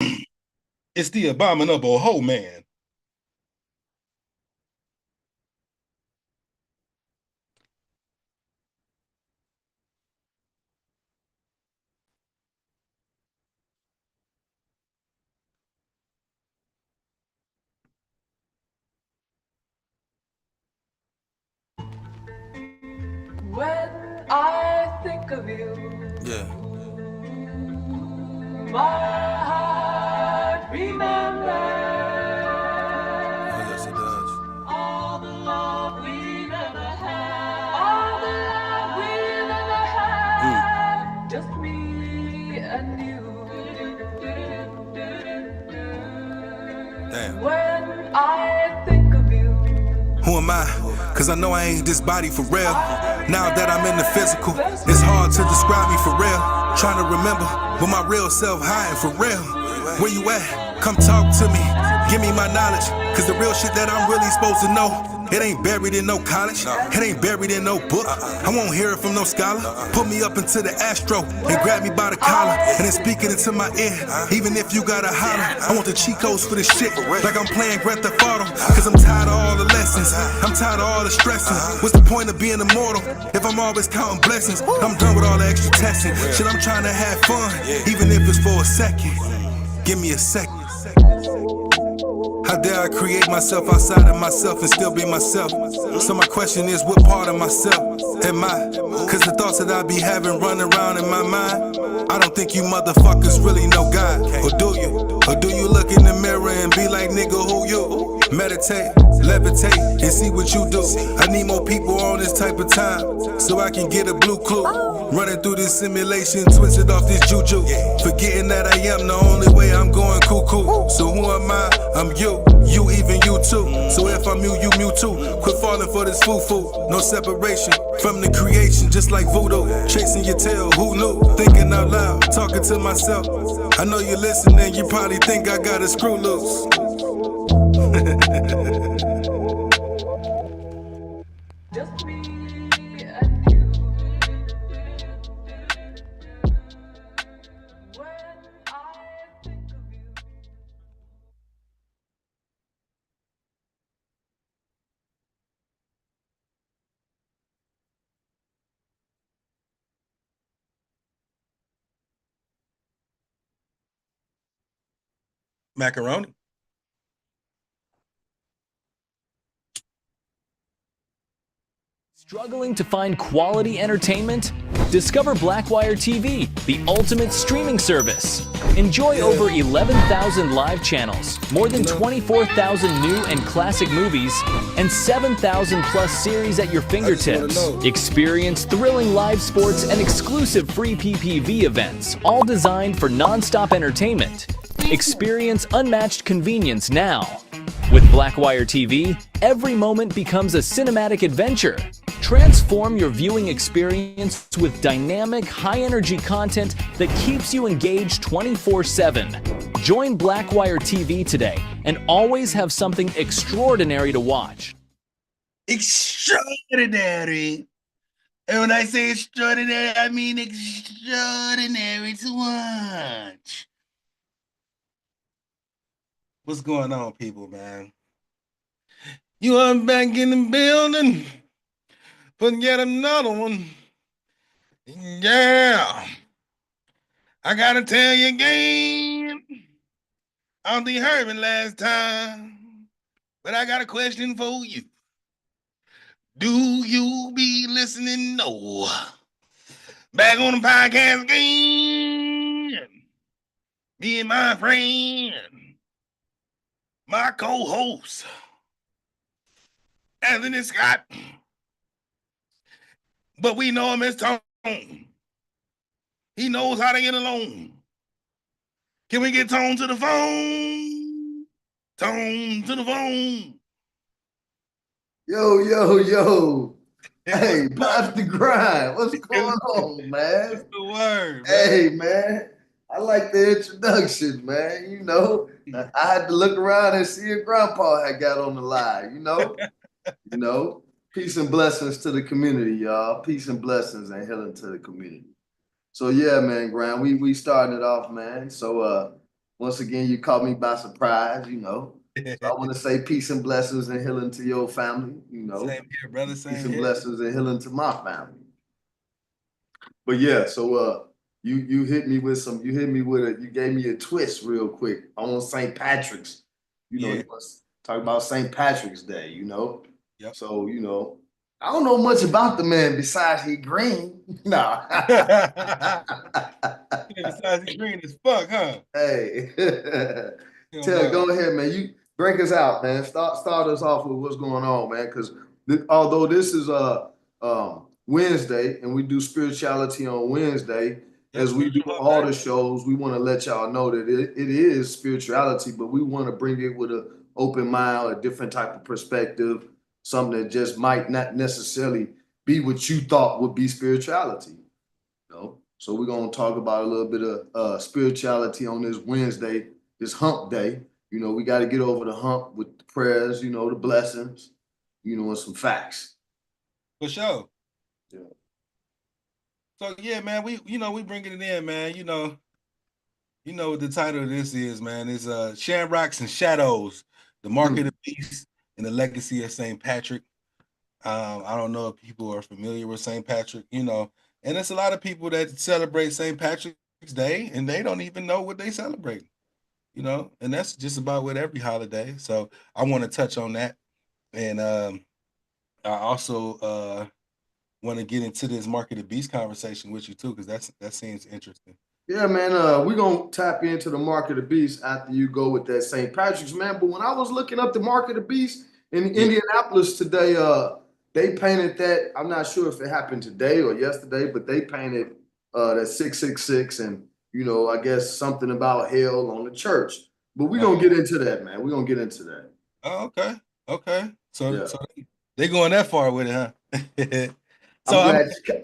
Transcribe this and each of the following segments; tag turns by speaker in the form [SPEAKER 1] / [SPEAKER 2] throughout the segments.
[SPEAKER 1] It's the abominable hoe man.
[SPEAKER 2] When I think of you,
[SPEAKER 3] Yeah.
[SPEAKER 2] my heart remembers
[SPEAKER 3] Oh, yes, it does.
[SPEAKER 2] all the love we never had, all the love we never had, just me and you.
[SPEAKER 3] Damn.
[SPEAKER 2] When I think of you,
[SPEAKER 3] Who am I? Cause I know I ain't this body for real. Now that I'm in the physical, it's hard to describe me for real. Trying to remember, but my real self hiding for real. Where you at? Come talk to me. Give me my knowledge. Cause the real shit that I'm really supposed to know, it ain't buried in no college. It ain't buried in no book. I won't hear it from no scholar. Put me up into the astro and grab me by the collar and then speak it into my ear. Even if you gotta holler, I want the cheat codes for this shit. Like I'm playing Grand Theft Auto. Cause I'm tired of all the lessons. I'm tired of all the stressing. What's the point of being immortal if I'm always counting blessings? I'm done with all the extra testing. Shit, I'm trying to have fun, even if it's for a second. Give me a second. How dare I create myself outside of myself and still be myself? So my question is, what part of myself am I? Cause the thoughts that I be having running around in my mind, I don't think you motherfuckers really know God. Or do you? Or do you look in the mirror and be like, nigga, who you? Meditate, levitate, and see what you do. I need more people on this type of time, so I can get a blue clue. Running through this simulation, twisted off this juju. Forgetting that I am the only way I'm going cuckoo. So who am I? I'm you, even you too. So if I'm you, you too. Quit falling for this foo-foo. No separation from the creation, just like voodoo. Chasing your tail, who knew? Thinking out loud, talking to myself. I know you're listening, you probably think I got a screw loose.
[SPEAKER 2] just me and you. When I think of you.
[SPEAKER 1] Macaroni.
[SPEAKER 4] Struggling to find quality entertainment? Discover Blackwire TV, the ultimate streaming service. Enjoy over 11,000 live channels, more than 24,000 new and classic movies, and 7,000 plus series at your fingertips. Experience thrilling live sports and exclusive free PPV events, all designed for non-stop entertainment. Experience unmatched convenience now. With Blackwire TV, every moment becomes a cinematic adventure. Transform your viewing experience with dynamic, high-energy content that keeps you engaged 24/7. Join Blackwire TV today and always have something extraordinary to watch.
[SPEAKER 1] Extraordinary. And when I say extraordinary, I mean extraordinary to watch. What's going on, people, man? You are back in the building for yet another one. Yeah. I gotta tell you again. I don't think you heard me last time, but I got a question for you. Do you be listening? No. Back on the podcast again. Me and my friend, my co-host, Anthony Scott. But we know him as Tone. He knows how to get along. Can we get Tone to the phone? Tone to the phone.
[SPEAKER 5] Yo. Hey, pop the grind. What's going on, man?
[SPEAKER 1] What's the word, man?
[SPEAKER 5] Hey, man. I like the introduction, man. You know, I had to look around and see if Grandpa had got on the line, you know. Peace and blessings to the community, y'all. Peace and blessings and healing to the community. So yeah, man, Grant, we starting it off, man. So Once again, you caught me by surprise, you know. So I want to say peace and blessings and healing to your family, you know.
[SPEAKER 1] Same here, brother.
[SPEAKER 5] Peace
[SPEAKER 1] Same
[SPEAKER 5] and
[SPEAKER 1] here.
[SPEAKER 5] blessings and healing to my family. But yeah, so you hit me with you gave me a twist real quick on St. Patrick's. You know,
[SPEAKER 1] Yeah.
[SPEAKER 5] you must talk about St. Patrick's Day, you know.
[SPEAKER 1] Yep.
[SPEAKER 5] So, you know, I don't know much about the man besides he green. Nah.
[SPEAKER 1] Besides, he's green as fuck, huh?
[SPEAKER 5] Hey.
[SPEAKER 1] Hell
[SPEAKER 5] Tell,
[SPEAKER 1] no.
[SPEAKER 5] go ahead, man. You break us out, man. Start us off with what's going on, man. Because although this is Wednesday and we do spirituality on Wednesday,
[SPEAKER 1] Yep,
[SPEAKER 5] as we do
[SPEAKER 1] spiritual
[SPEAKER 5] all
[SPEAKER 1] hump
[SPEAKER 5] the
[SPEAKER 1] day.
[SPEAKER 5] shows, we want to let y'all know that it is spirituality, but we want to bring it with an open mind, a different type of perspective, something that just might not necessarily be what you thought would be spirituality. You know? So we're gonna talk about a little bit of spirituality on this Wednesday, this hump day. You know, we got to get over the hump with the prayers, you know, the blessings, you know, and some facts.
[SPEAKER 1] For sure.
[SPEAKER 5] Yeah.
[SPEAKER 1] So yeah, man, we bringing it in, man. You know what the title of this is, man. It's Shamrocks and Shadows, the Mark of the Beast and the Legacy of St. Patrick. I don't know if people are familiar with St. Patrick, you know, and there's a lot of people that celebrate St. Patrick's Day and they don't even know what they celebrate, you know, and that's just about with every holiday. So I want to touch on that. And I also want to get into this Mark of the Beast conversation with you too, because that seems interesting.
[SPEAKER 5] Yeah, man. We're gonna tap into the mark of the beast after you go with that St. Patrick's, man. But when I was looking up the mark of the beast in
[SPEAKER 1] Yeah.
[SPEAKER 5] Indianapolis today, they painted that. I'm not sure if it happened today or yesterday, but they painted that 666 and you know, I guess something about hell on the church. But we're gonna get into that, man. We're gonna get into that.
[SPEAKER 1] Oh, okay. Okay. So
[SPEAKER 5] Yeah.
[SPEAKER 1] so they going that far with it, huh? So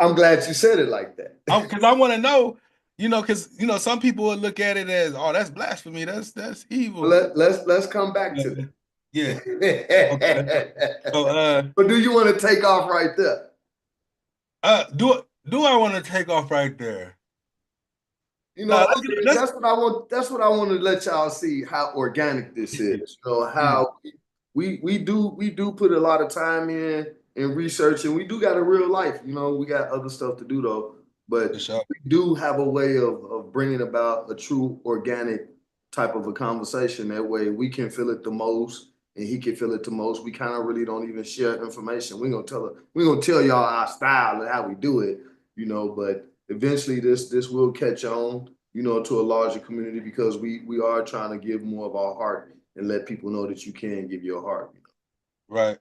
[SPEAKER 5] I'm glad you said it like that.
[SPEAKER 1] because I want to know, because some people would look at it as, oh, that's blasphemy, that's evil.
[SPEAKER 5] Let's come back to that.
[SPEAKER 1] Yeah. Okay. So
[SPEAKER 5] But do you want to take off right there?
[SPEAKER 1] do I want to take off right there?
[SPEAKER 5] You
[SPEAKER 1] No,
[SPEAKER 5] know, that's what I want. That's what I want to let y'all see how organic this is. You know
[SPEAKER 1] yeah,
[SPEAKER 5] how we do put a lot of time in research, and we do got a real life. You know, we got other stuff to do though,
[SPEAKER 1] for
[SPEAKER 5] but
[SPEAKER 1] sure.
[SPEAKER 5] we do have a way of bringing about a true organic type of a conversation. That way, we can feel it the most, and he can feel it the most. We kind of really don't even share information. We're gonna tell y'all our style and how we do it. You know, but eventually this will catch on, you know, to a larger community because we are trying to give more of our heart and let people know that you can give your heart. You know?
[SPEAKER 1] Right.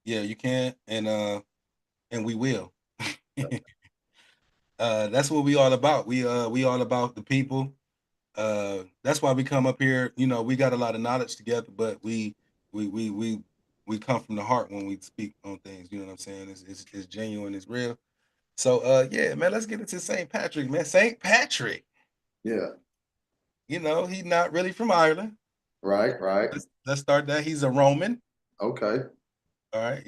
[SPEAKER 1] Yeah, you can, and we will. That's what we all about. We all about the people. That's why we come up here. You know, we got a lot of knowledge together, but we come from the heart when we speak on things. You know what I'm saying? It's genuine, it's real. So yeah, man, let's get into St. Patrick, man. St. Patrick,
[SPEAKER 5] Yeah.
[SPEAKER 1] he's not really from Ireland.
[SPEAKER 5] Right.
[SPEAKER 1] Let's start that. He's a Roman.
[SPEAKER 5] Okay.
[SPEAKER 1] All right.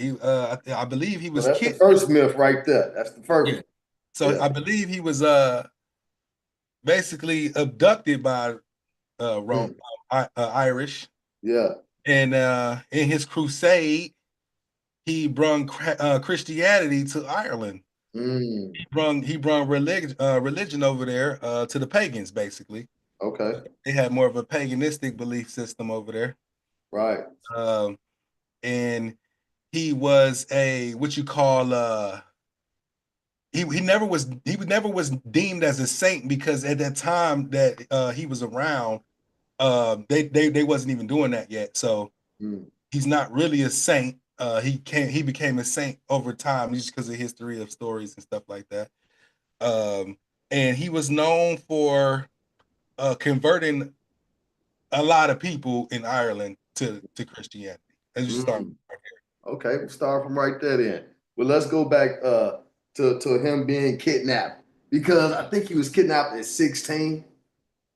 [SPEAKER 1] I believe he
[SPEAKER 5] So
[SPEAKER 1] was
[SPEAKER 5] that's the
[SPEAKER 1] kid.
[SPEAKER 5] first myth right there. That's the first
[SPEAKER 1] Yeah.
[SPEAKER 5] one.
[SPEAKER 1] So
[SPEAKER 5] Yeah.
[SPEAKER 1] I believe he was basically abducted by Irish,
[SPEAKER 5] Yeah.
[SPEAKER 1] and in his crusade, he brung Christianity to Ireland.
[SPEAKER 5] Mm.
[SPEAKER 1] He brung religion over there to the pagans, basically.
[SPEAKER 5] Okay.
[SPEAKER 1] They had more of a paganistic belief system over there.
[SPEAKER 5] Right.
[SPEAKER 1] And he was a what you call he never was deemed as a saint because at that time that he was around, they wasn't even doing that yet. So he's not really a saint. He became a saint over time just because of history of stories and stuff like that. And he was known for converting a lot of people in Ireland to Christianity. Let's just start right here.
[SPEAKER 5] Okay, we'll start from right there then. Well, let's go back to him being kidnapped because I think he was kidnapped at 16.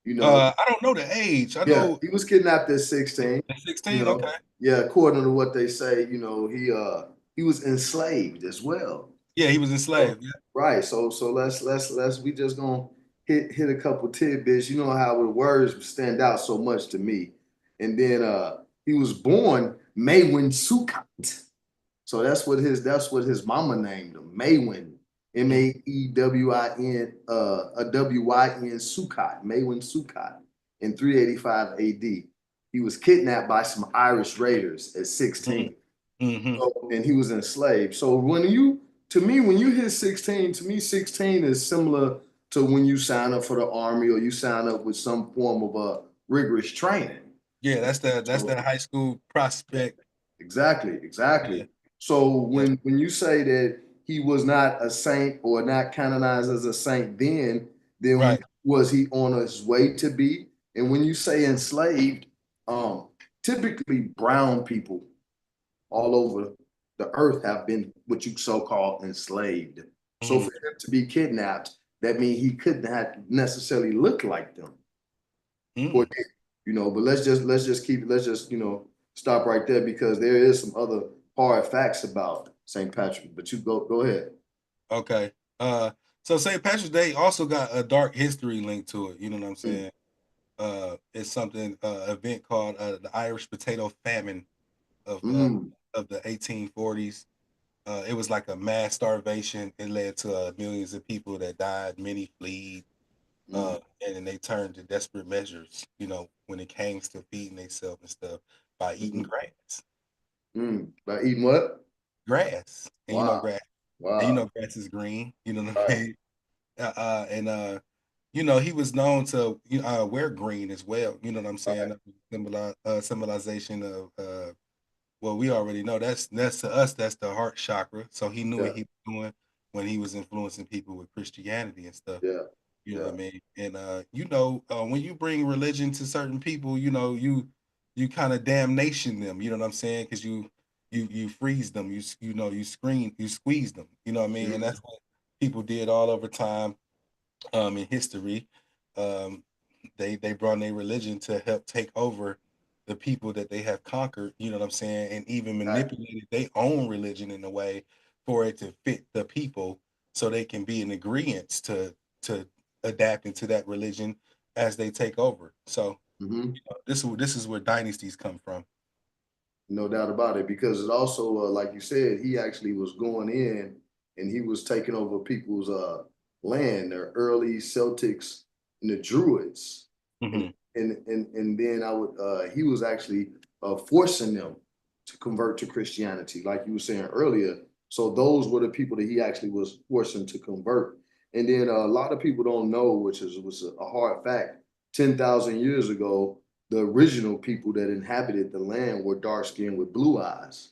[SPEAKER 5] You know,
[SPEAKER 1] I don't know the age. I
[SPEAKER 5] yeah,
[SPEAKER 1] know
[SPEAKER 5] he was kidnapped at 16.
[SPEAKER 1] at
[SPEAKER 5] You
[SPEAKER 1] 16.
[SPEAKER 5] know,
[SPEAKER 1] Okay.
[SPEAKER 5] yeah, according to what they say, you know, he was enslaved as well.
[SPEAKER 1] Yeah, he was
[SPEAKER 5] So,
[SPEAKER 1] enslaved. Yeah.
[SPEAKER 5] right. So let's we just gonna hit a couple tidbits. You know how the words stand out so much to me. And then he was born Maywin Sukkot. So that's what his mama named him, Maywin. Maewin Wyn Sukkot, Maywin Sukkot in 385 AD. He was kidnapped by some Irish raiders at 16. So, and he was enslaved. So when you hit 16, to me 16 is similar to when you sign up for the army or you sign up with some form of a rigorous training.
[SPEAKER 1] Yeah, that's the high school prospect.
[SPEAKER 5] Exactly.
[SPEAKER 1] Yeah.
[SPEAKER 5] So when you say that he was not a saint or not canonized as a saint then
[SPEAKER 1] Right.
[SPEAKER 5] was he on his way to be? And when you say enslaved, typically brown people all over the earth have been what you so-called enslaved. So for him to be kidnapped, that means he couldn't have necessarily looked like them. Or, but let's just stop right there because there is some other hard facts about St. Patrick. But you go ahead.
[SPEAKER 1] Okay. So St. Patrick's Day also got a dark history link to it. You know what I'm saying? It's something event called the Irish Potato Famine of the 1840s. It was like a mass starvation. It led to millions of people that died. Many fled, and then they turned to desperate measures. When it came to feeding themselves and stuff by eating grass.
[SPEAKER 5] By eating what?
[SPEAKER 1] Grass, and
[SPEAKER 5] Wow.
[SPEAKER 1] grass.
[SPEAKER 5] Wow.
[SPEAKER 1] And grass is green. You know what I mean? He was known to wear green as well. You know what I'm saying? Symbolization of well, we already know that's to us, that's the heart chakra. So he knew what he was doing when he was influencing people with Christianity and stuff.
[SPEAKER 5] Yeah.
[SPEAKER 1] You know what I mean? And when you bring religion to certain people, you kind of damnation them. You know what I'm saying? Because you freeze them. You squeeze them. You know what I mean? And that's what people did all over time. In history, they brought their religion to help take over the people that they have conquered, you know what I'm saying, and even manipulated their own religion in a way for it to fit the people so they can be in agreement to adapt into that religion as they take over. So this is where dynasties come from.
[SPEAKER 5] No doubt about it, because it also, like you said, he actually was going in and he was taking over people's land, the early Celtics and the Druids. And then he was actually forcing them to convert to Christianity, like you were saying earlier. So those were the people that he actually was forcing to convert. And then a lot of people don't know, which was a hard fact. 10,000 years ago, the original people that inhabited the land were dark skinned with blue eyes.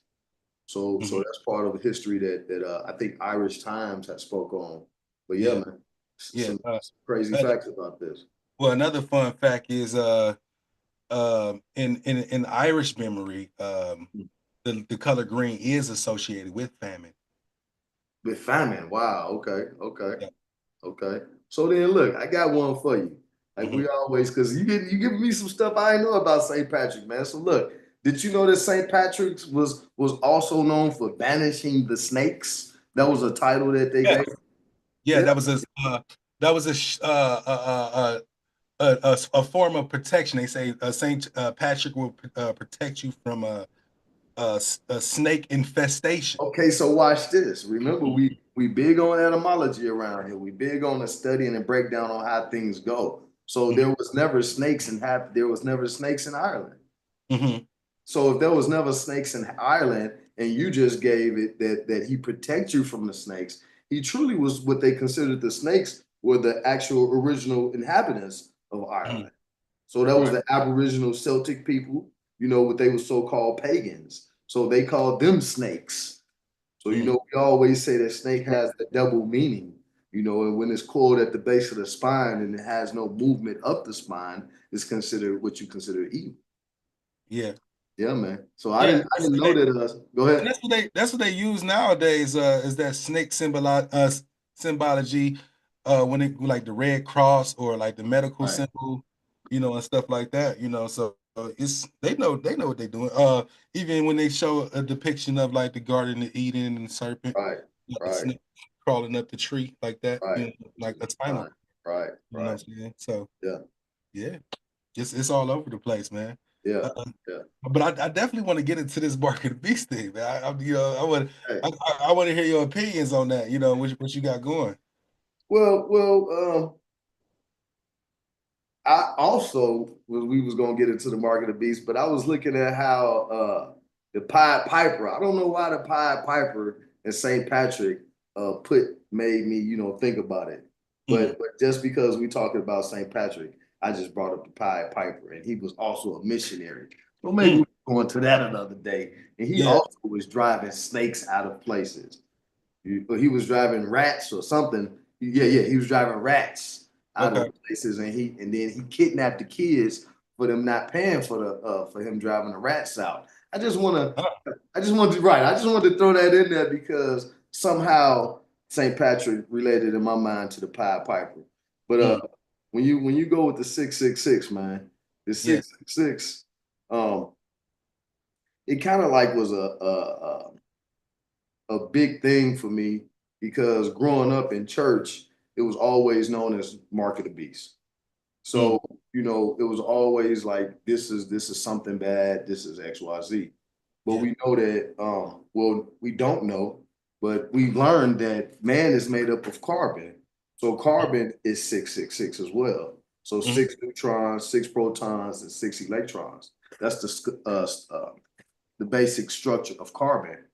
[SPEAKER 5] So that's part of the history that I think Irish Times had spoke on. But yeah, man, some crazy facts about this.
[SPEAKER 1] Well, another fun fact is in Irish memory, the color green is associated with famine.
[SPEAKER 5] With famine, wow. Okay. So then, look, I got one for you. Like we always, because you give me some stuff I know about St. Patrick, man. So look, did you know that St. Patrick's was also known for banishing the snakes? That was a title that they gave.
[SPEAKER 1] Yeah, that was a form of protection. They say St. Patrick will protect you from a snake infestation.
[SPEAKER 5] Okay, so watch this. Remember, we big on etymology around here. We big on the studying and breakdown on how things go. So there was never snakes in Ireland. So if there was never snakes in Ireland, and you just gave it that he protects you from the snakes, he truly was what they considered the snakes were the actual original inhabitants of Ireland. So that was the Aboriginal Celtic people, what they were so-called pagans. So they called them snakes. So, we always say that snake has a double meaning, and when it's coiled at the base of the spine and it has no movement up the spine, it's considered what you consider evil.
[SPEAKER 1] Yeah.
[SPEAKER 5] Yeah, man. So I didn't know that. Go ahead.
[SPEAKER 1] And that's what they use nowadays. Is that snake symbology? When it like the Red Cross or like the medical symbol, and stuff like that. So they know what they're doing. Even when they show a depiction of like the Garden of Eden and the serpent, the snake crawling up the tree like that, like a spinal.
[SPEAKER 5] Right.
[SPEAKER 3] You know what
[SPEAKER 5] Right.
[SPEAKER 3] I'm saying? So
[SPEAKER 5] Yeah.
[SPEAKER 3] yeah, it's all over the place, man.
[SPEAKER 5] Yeah.
[SPEAKER 3] Uh,
[SPEAKER 5] Yeah.
[SPEAKER 3] but I definitely want to get into this market of beast thing, man. I want
[SPEAKER 5] Hey.
[SPEAKER 3] I want to hear your opinions on that. You know, what you got going.
[SPEAKER 5] Well, I also we was gonna get into the market of beasts, but I was looking at how the Pied Piper. I don't know why the Pied Piper and St. Patrick made me think about it. But just because we talking about St. Patrick, I just brought up the Pied Piper, and he was also a missionary. So maybe we'll go into that another day. And he
[SPEAKER 3] Yeah.
[SPEAKER 5] also was driving snakes out of places. He was driving rats or something. Yeah, he was driving rats out
[SPEAKER 3] Okay.
[SPEAKER 5] of places, and then he kidnapped the kids for them not paying for him driving the rats out. I just wanted to right. I just wanted to throw that in there because somehow St. Patrick related in my mind to the Pied Piper. But when you go with the 666, man, the
[SPEAKER 3] Yeah.
[SPEAKER 5] 666, it kind of like was a big thing for me because growing up in church, it was always known as Mark of the Beast. So, it was always like this is something bad, this is XYZ. But
[SPEAKER 3] Yeah.
[SPEAKER 5] we know that well, we don't know, but we learned that man is made up of carbon. So carbon is 666 as well. So
[SPEAKER 3] Mhm.
[SPEAKER 5] 6 neutrons, 6 protons, and 6 electrons. That's the basic structure of carbon.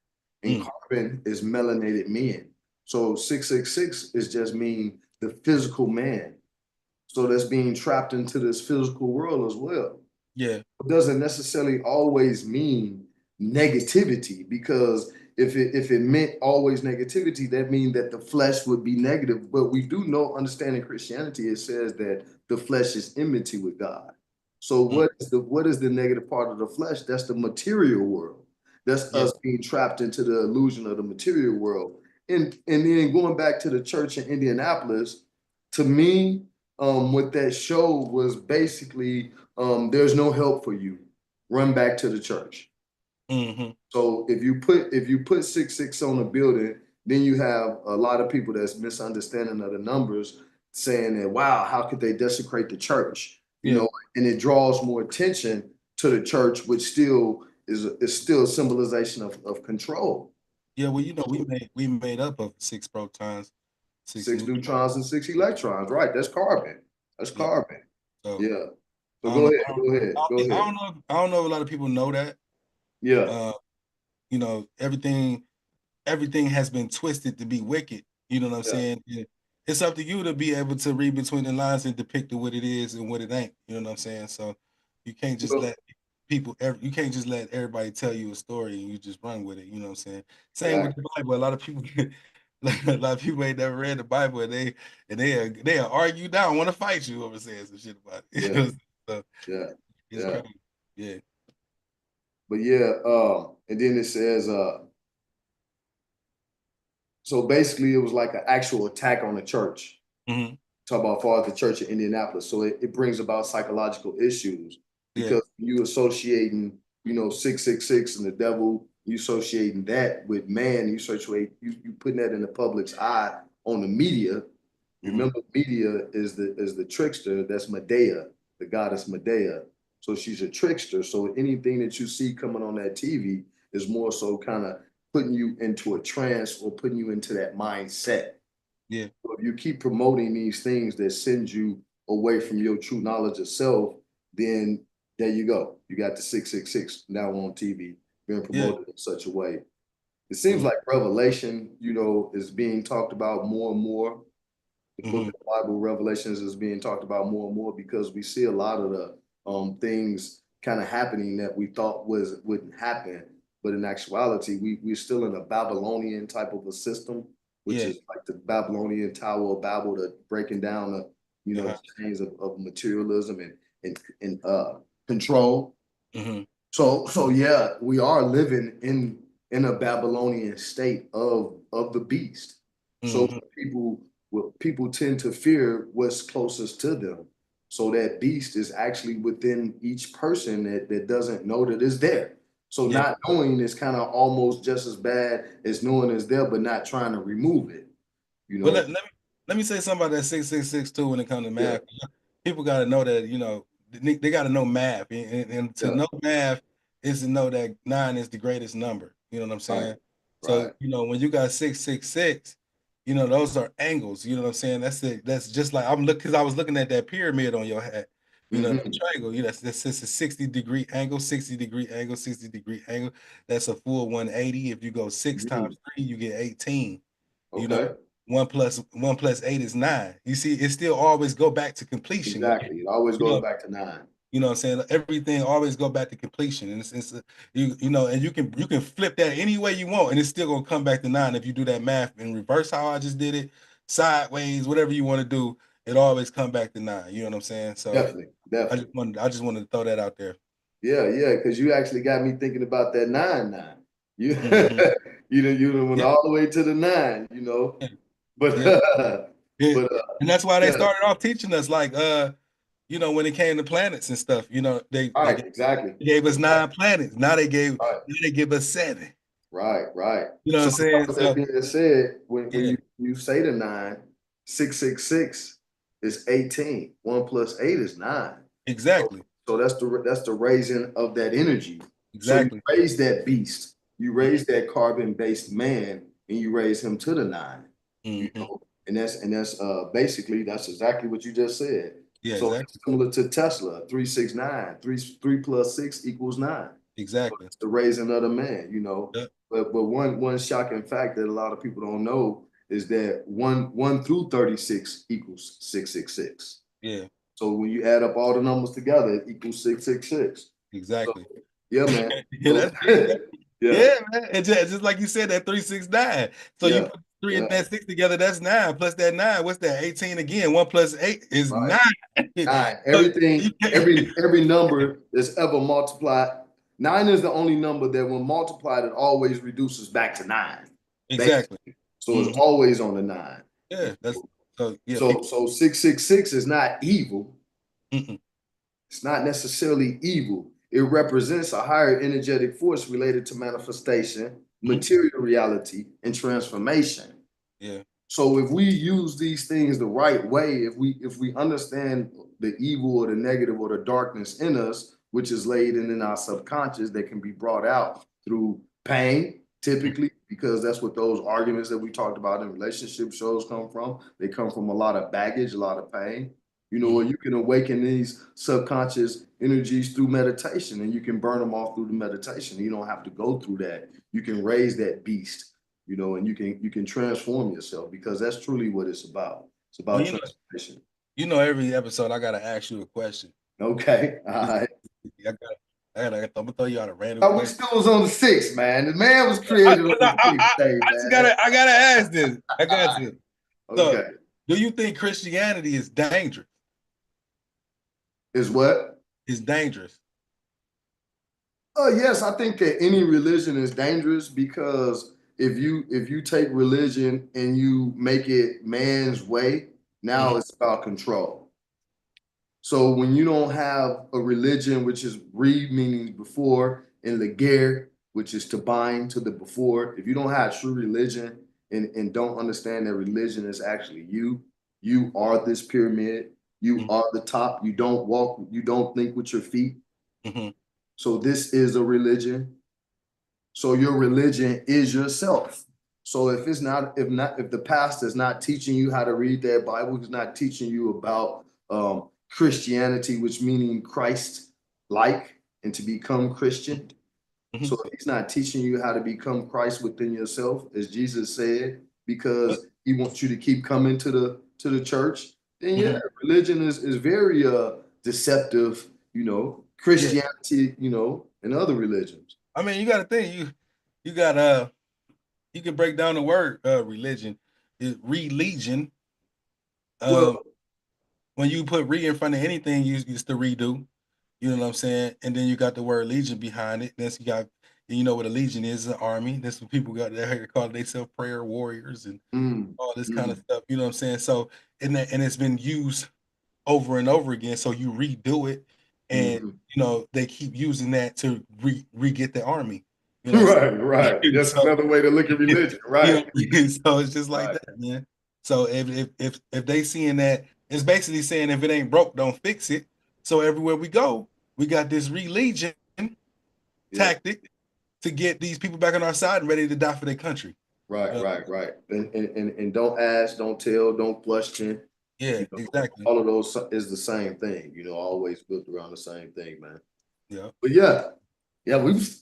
[SPEAKER 5] And carbon is melanated men. So 666 is just mean the physical man. So that's being trapped into this physical world as well.
[SPEAKER 3] Yeah.
[SPEAKER 5] It doesn't necessarily always mean negativity because if it meant always negativity, that means that the flesh would be negative. But we do know, understanding Christianity, it says that the flesh is enmity with God. So what is the negative part of the flesh? That's the material world. That's
[SPEAKER 3] Yeah.
[SPEAKER 5] us being trapped into the illusion of the material world. And then going back to the church in Indianapolis, to me, what that showed was basically there's no help for you. Run back to the church.
[SPEAKER 3] Mm-hmm.
[SPEAKER 5] So if you put 666 on a building, then you have a lot of people that's misunderstanding of the numbers, saying that wow, how could they desecrate the church?
[SPEAKER 3] Yeah.
[SPEAKER 5] And it draws more attention to the church, which still is still a symbolization of control.
[SPEAKER 3] Yeah. Well, we made up of 6 protons,
[SPEAKER 5] 6
[SPEAKER 3] neutrons.
[SPEAKER 5] neutrons and 6 electrons, right? That's carbon. That's
[SPEAKER 3] Yeah.
[SPEAKER 5] carbon.
[SPEAKER 3] So
[SPEAKER 5] Yeah. So
[SPEAKER 3] I don't know.
[SPEAKER 5] Go
[SPEAKER 3] I
[SPEAKER 5] ahead.
[SPEAKER 3] don't know. I don't know if a lot of people know that.
[SPEAKER 5] Yeah.
[SPEAKER 3] Uh, everything has been twisted to be wicked. You know what I'm
[SPEAKER 5] Yeah.
[SPEAKER 3] saying? It's up to you to be able to read between the lines and depict what it is and what it ain't. You know what I'm saying? So you can't just
[SPEAKER 5] Well,
[SPEAKER 3] let you can't just let everybody tell you a story and you just run with it. You know what I'm saying? Same with the
[SPEAKER 5] exactly.
[SPEAKER 3] Bible. A lot of people a lot of people ain't never read the Bible and they argue down, want to fight you over saying some shit about it. You
[SPEAKER 5] Yeah.
[SPEAKER 3] know? So
[SPEAKER 5] Yeah.
[SPEAKER 3] it's
[SPEAKER 5] Yeah.
[SPEAKER 3] crazy. Yeah.
[SPEAKER 5] But yeah, and then it says, so basically it was like an actual attack on the church.
[SPEAKER 3] Hmm.
[SPEAKER 5] Talk about far as the church in Indianapolis. So it brings about psychological issues
[SPEAKER 3] Yeah.
[SPEAKER 5] because you associating, 666 and the devil, you associating that with man, you putting that in the public's eye on the media.
[SPEAKER 3] Hmm.
[SPEAKER 5] Remember, media is the trickster. That's Medea, the goddess Medea. So she's a trickster. So anything that you see coming on that TV is more so kind of putting you into a trance or putting you into that mindset.
[SPEAKER 3] Yeah.
[SPEAKER 5] So if you keep promoting these things that send you away from your true knowledge of self, then there you go. You got the 666 now on TV being
[SPEAKER 3] Yeah.
[SPEAKER 5] promoted in such a way. It seems
[SPEAKER 3] Mm-hmm.
[SPEAKER 5] like Revelation, is being talked about more and more. The book
[SPEAKER 3] Mm-hmm.
[SPEAKER 5] of the Bible, Revelations, is being talked about more and more because we see a lot of the things kind of happening that we thought wouldn't happen, but in actuality, we're still in a Babylonian type of a system, which
[SPEAKER 3] Yeah.
[SPEAKER 5] is like the Babylonian Tower of Babel, the breaking down the
[SPEAKER 3] Uh-huh.
[SPEAKER 5] the chains of materialism and control.
[SPEAKER 3] Mm-hmm.
[SPEAKER 5] So yeah, we are living in a Babylonian state of the beast. So
[SPEAKER 3] Mm-hmm.
[SPEAKER 5] people tend to fear what's closest to them. So that beast is actually within each person that doesn't know that it's there. So
[SPEAKER 3] Yeah.
[SPEAKER 5] not knowing is kind of almost just as bad as knowing it's there, but not trying to remove it. You
[SPEAKER 3] Well,
[SPEAKER 5] know.
[SPEAKER 1] let me say something about that 666 too when it comes to math. People got to know that, you know, they got to know math. And to know math is to know that 9 is the greatest number. You know what I'm saying? So,
[SPEAKER 5] Right.
[SPEAKER 1] you know, when you got 666, you know, those are angles. You know what I'm saying? That's it. That's just like because I was looking at that pyramid on your hat. You know, the triangle, you know, that's just a 60-degree angle, 60-degree angle, 60-degree angle. That's a full 180. If you go 6 times 3, you get 18. You know,
[SPEAKER 5] Okay.
[SPEAKER 1] 1 plus 8 is 9. You see, it still always go back to completion.
[SPEAKER 5] Exactly. It always
[SPEAKER 1] You
[SPEAKER 5] goes
[SPEAKER 1] know,
[SPEAKER 5] back to 9.
[SPEAKER 1] you know what I'm saying? Everything always go back to completion. And you know, and you can flip that any way you want, and it's still gonna come back to 9 if you do that math in reverse how I just did it, sideways, whatever you want to do, it always come back to 9. You know what I'm saying? So
[SPEAKER 5] Definitely.
[SPEAKER 1] I just wanted to throw that out there.
[SPEAKER 5] Yeah, because you actually got me thinking about that 9-9. You
[SPEAKER 1] Mm-hmm.
[SPEAKER 5] you done went all the way to the 9, you know.
[SPEAKER 1] Yeah.
[SPEAKER 5] But
[SPEAKER 1] Yeah.
[SPEAKER 5] but
[SPEAKER 1] And that's why they started off teaching us, like, you know, when it came to planets and stuff, you know, they
[SPEAKER 5] exactly.
[SPEAKER 1] gave us 9 planets. Now they give us 7.
[SPEAKER 5] Right.
[SPEAKER 1] You know what I'm saying?
[SPEAKER 5] With
[SPEAKER 1] So
[SPEAKER 5] that being said, when
[SPEAKER 1] yeah,
[SPEAKER 5] you say the 9, 666 is 18. 1 plus 8 is 9.
[SPEAKER 1] exactly.
[SPEAKER 5] So that's the raising of that energy. So you
[SPEAKER 1] Exactly.
[SPEAKER 5] raise that beast, you raise that carbon-based man, and you raise him to the 9. You
[SPEAKER 1] Mm-hmm.
[SPEAKER 5] know, and that's basically that's exactly what you just said.
[SPEAKER 1] Yeah,
[SPEAKER 5] So
[SPEAKER 1] exactly.
[SPEAKER 5] it's similar to Tesla, 369, 3 plus 6 equals 9. So
[SPEAKER 1] Exactly.
[SPEAKER 5] it's the raising of the man, you know.
[SPEAKER 1] Yep.
[SPEAKER 5] But one shocking fact that a lot of people don't know is that 1 through 36 equals 666.
[SPEAKER 1] Yeah,
[SPEAKER 5] So when you add up all the numbers together, it equals 666. So
[SPEAKER 1] exactly.
[SPEAKER 5] yeah, man.
[SPEAKER 1] Yeah,
[SPEAKER 5] So
[SPEAKER 1] that's deep.
[SPEAKER 5] yeah,
[SPEAKER 1] Yeah, man. And just like you said, that 369. So you
[SPEAKER 5] yeah,
[SPEAKER 1] put 3 and
[SPEAKER 5] yeah.
[SPEAKER 1] that 6 together, that's 9. Plus that 9, what's that? 18 again. 1 plus 8 is
[SPEAKER 5] Right.
[SPEAKER 1] 9.
[SPEAKER 5] 9.
[SPEAKER 1] So you
[SPEAKER 5] Everything,
[SPEAKER 1] can't-
[SPEAKER 5] every number that's ever multiplied. 9 is the only number that when multiplied, it always reduces back to 9.
[SPEAKER 1] Exactly.
[SPEAKER 5] Basically. So it's
[SPEAKER 1] Mhm.
[SPEAKER 5] always on the 9.
[SPEAKER 1] Yeah, that's so yeah,
[SPEAKER 5] So
[SPEAKER 1] people.
[SPEAKER 5] 666 is not evil.
[SPEAKER 1] Mm-mm.
[SPEAKER 5] It's not necessarily evil. It represents a higher energetic force related to manifestation,
[SPEAKER 1] Mhm.
[SPEAKER 5] material reality, and transformation.
[SPEAKER 1] Yeah.
[SPEAKER 5] So if we use these things the right way, if we understand the evil or the negative or the darkness in us, which is laid in our subconscious that can be brought out through pain, typically, because that's what those arguments that we talked about in relationship shows come from. They come from a lot of baggage, a lot of pain. You know, or you can awaken these subconscious energies through meditation, and you can burn them off through the meditation. You don't have to go through that. You can raise that beast, you know, and you can transform yourself, because that's truly what it's about. It's
[SPEAKER 1] Well,
[SPEAKER 5] about transformation.
[SPEAKER 1] every episode I gotta ask you a question.
[SPEAKER 5] Okay. All right.
[SPEAKER 1] I'm gonna throw you out a random
[SPEAKER 5] Oh, we
[SPEAKER 1] question.
[SPEAKER 5] still was on the 6, man. The man was
[SPEAKER 1] I,
[SPEAKER 5] created on the 6th day,
[SPEAKER 1] I just
[SPEAKER 5] man.
[SPEAKER 1] I gotta ask this. I got to. So,
[SPEAKER 5] Okay.
[SPEAKER 1] do you think Christianity is dangerous?
[SPEAKER 5] Is what?
[SPEAKER 1] Is dangerous?
[SPEAKER 5] Yes, I think that any religion is dangerous, because if you take religion and you make it man's way, now
[SPEAKER 1] Mhm.
[SPEAKER 5] it's about control. So when you don't have a religion, which is read meaning before, and leger, which is to bind to the before, if you don't have true religion and don't understand that religion is actually you are this pyramid, you
[SPEAKER 1] Mhm.
[SPEAKER 5] are the top, you don't walk, you don't think with your feet.
[SPEAKER 1] Mhm.
[SPEAKER 5] So this is a religion. So your religion is yourself. So if the pastor is not teaching you how to read that Bible, he's not teaching you about Christianity, which meaning Christ like and to become Christian.
[SPEAKER 1] Mhm.
[SPEAKER 5] So if he's not teaching you how to become Christ within yourself, as Jesus said, because he wants you to keep coming to the church, then yeah,
[SPEAKER 1] Mhm.
[SPEAKER 5] religion is very deceptive, you know,
[SPEAKER 1] Yeah.
[SPEAKER 5] Christianity, you know, and other religions.
[SPEAKER 1] I mean, you got to think you got you can break down the word religion. Religion.
[SPEAKER 5] Well,
[SPEAKER 1] When you put re in front of anything, you used to redo. You know what I'm saying? And then you got the word legion behind it. That's you got, you know what a legion is, an army. That's what people got they call it themselves prayer warriors and
[SPEAKER 5] mm,
[SPEAKER 1] all this kind of
[SPEAKER 5] mm,
[SPEAKER 1] stuff. You know what I'm saying? So and it's been used over and over again. So you redo it, and
[SPEAKER 5] mhm.
[SPEAKER 1] you know they keep using that to re get the army. You know what
[SPEAKER 5] Right,
[SPEAKER 1] I'm
[SPEAKER 5] right.
[SPEAKER 1] saying?
[SPEAKER 5] That's
[SPEAKER 1] So
[SPEAKER 5] another way to look at religion.
[SPEAKER 1] you know,
[SPEAKER 5] Right,
[SPEAKER 1] so it's just like
[SPEAKER 5] right.
[SPEAKER 1] that, man. So if they seeing that, it's basically saying if it ain't broke, don't fix it. So everywhere we go, we got this religion tactic to get these people back on our side and ready to die for their country.
[SPEAKER 5] Right. And don't ask, don't tell, don't question.
[SPEAKER 1] Yeah, exactly.
[SPEAKER 5] All of those is the same thing, always built around the same thing, man.
[SPEAKER 1] Yeah.
[SPEAKER 5] But yeah,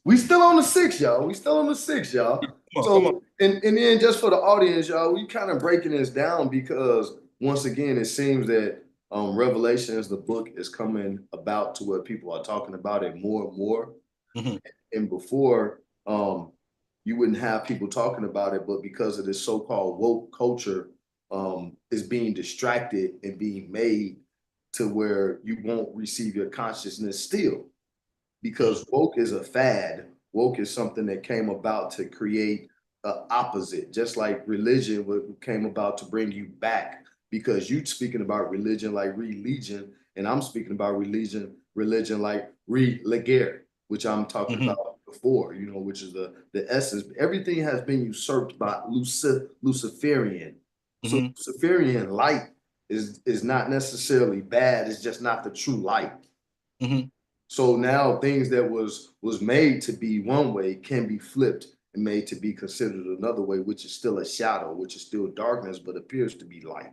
[SPEAKER 5] we still on the 6, y'all. We still on the 6, y'all.
[SPEAKER 1] Come on.
[SPEAKER 5] And then just for the audience, y'all, we kind of breaking this down because once again, it seems that Revelations, the book, is coming about to where people are talking about it more and more.
[SPEAKER 1] Mm-hmm.
[SPEAKER 5] And before, you wouldn't have people talking about it, but because of this so-called woke culture, is being distracted and being made to where you won't receive your consciousness still. Because woke is a fad. Woke is something that came about to create an opposite, just like religion came about to bring you back. Because you speaking about religion like religion, and I'm speaking about religion like religare, which I'm talking about before, which is the essence. Everything has been usurped by Luciferian. So Luciferian light is not necessarily bad. It's just not the true light. So now things that was made to be one way can be flipped and made to be considered another way, which is still a shadow, which is still darkness, but appears to be light.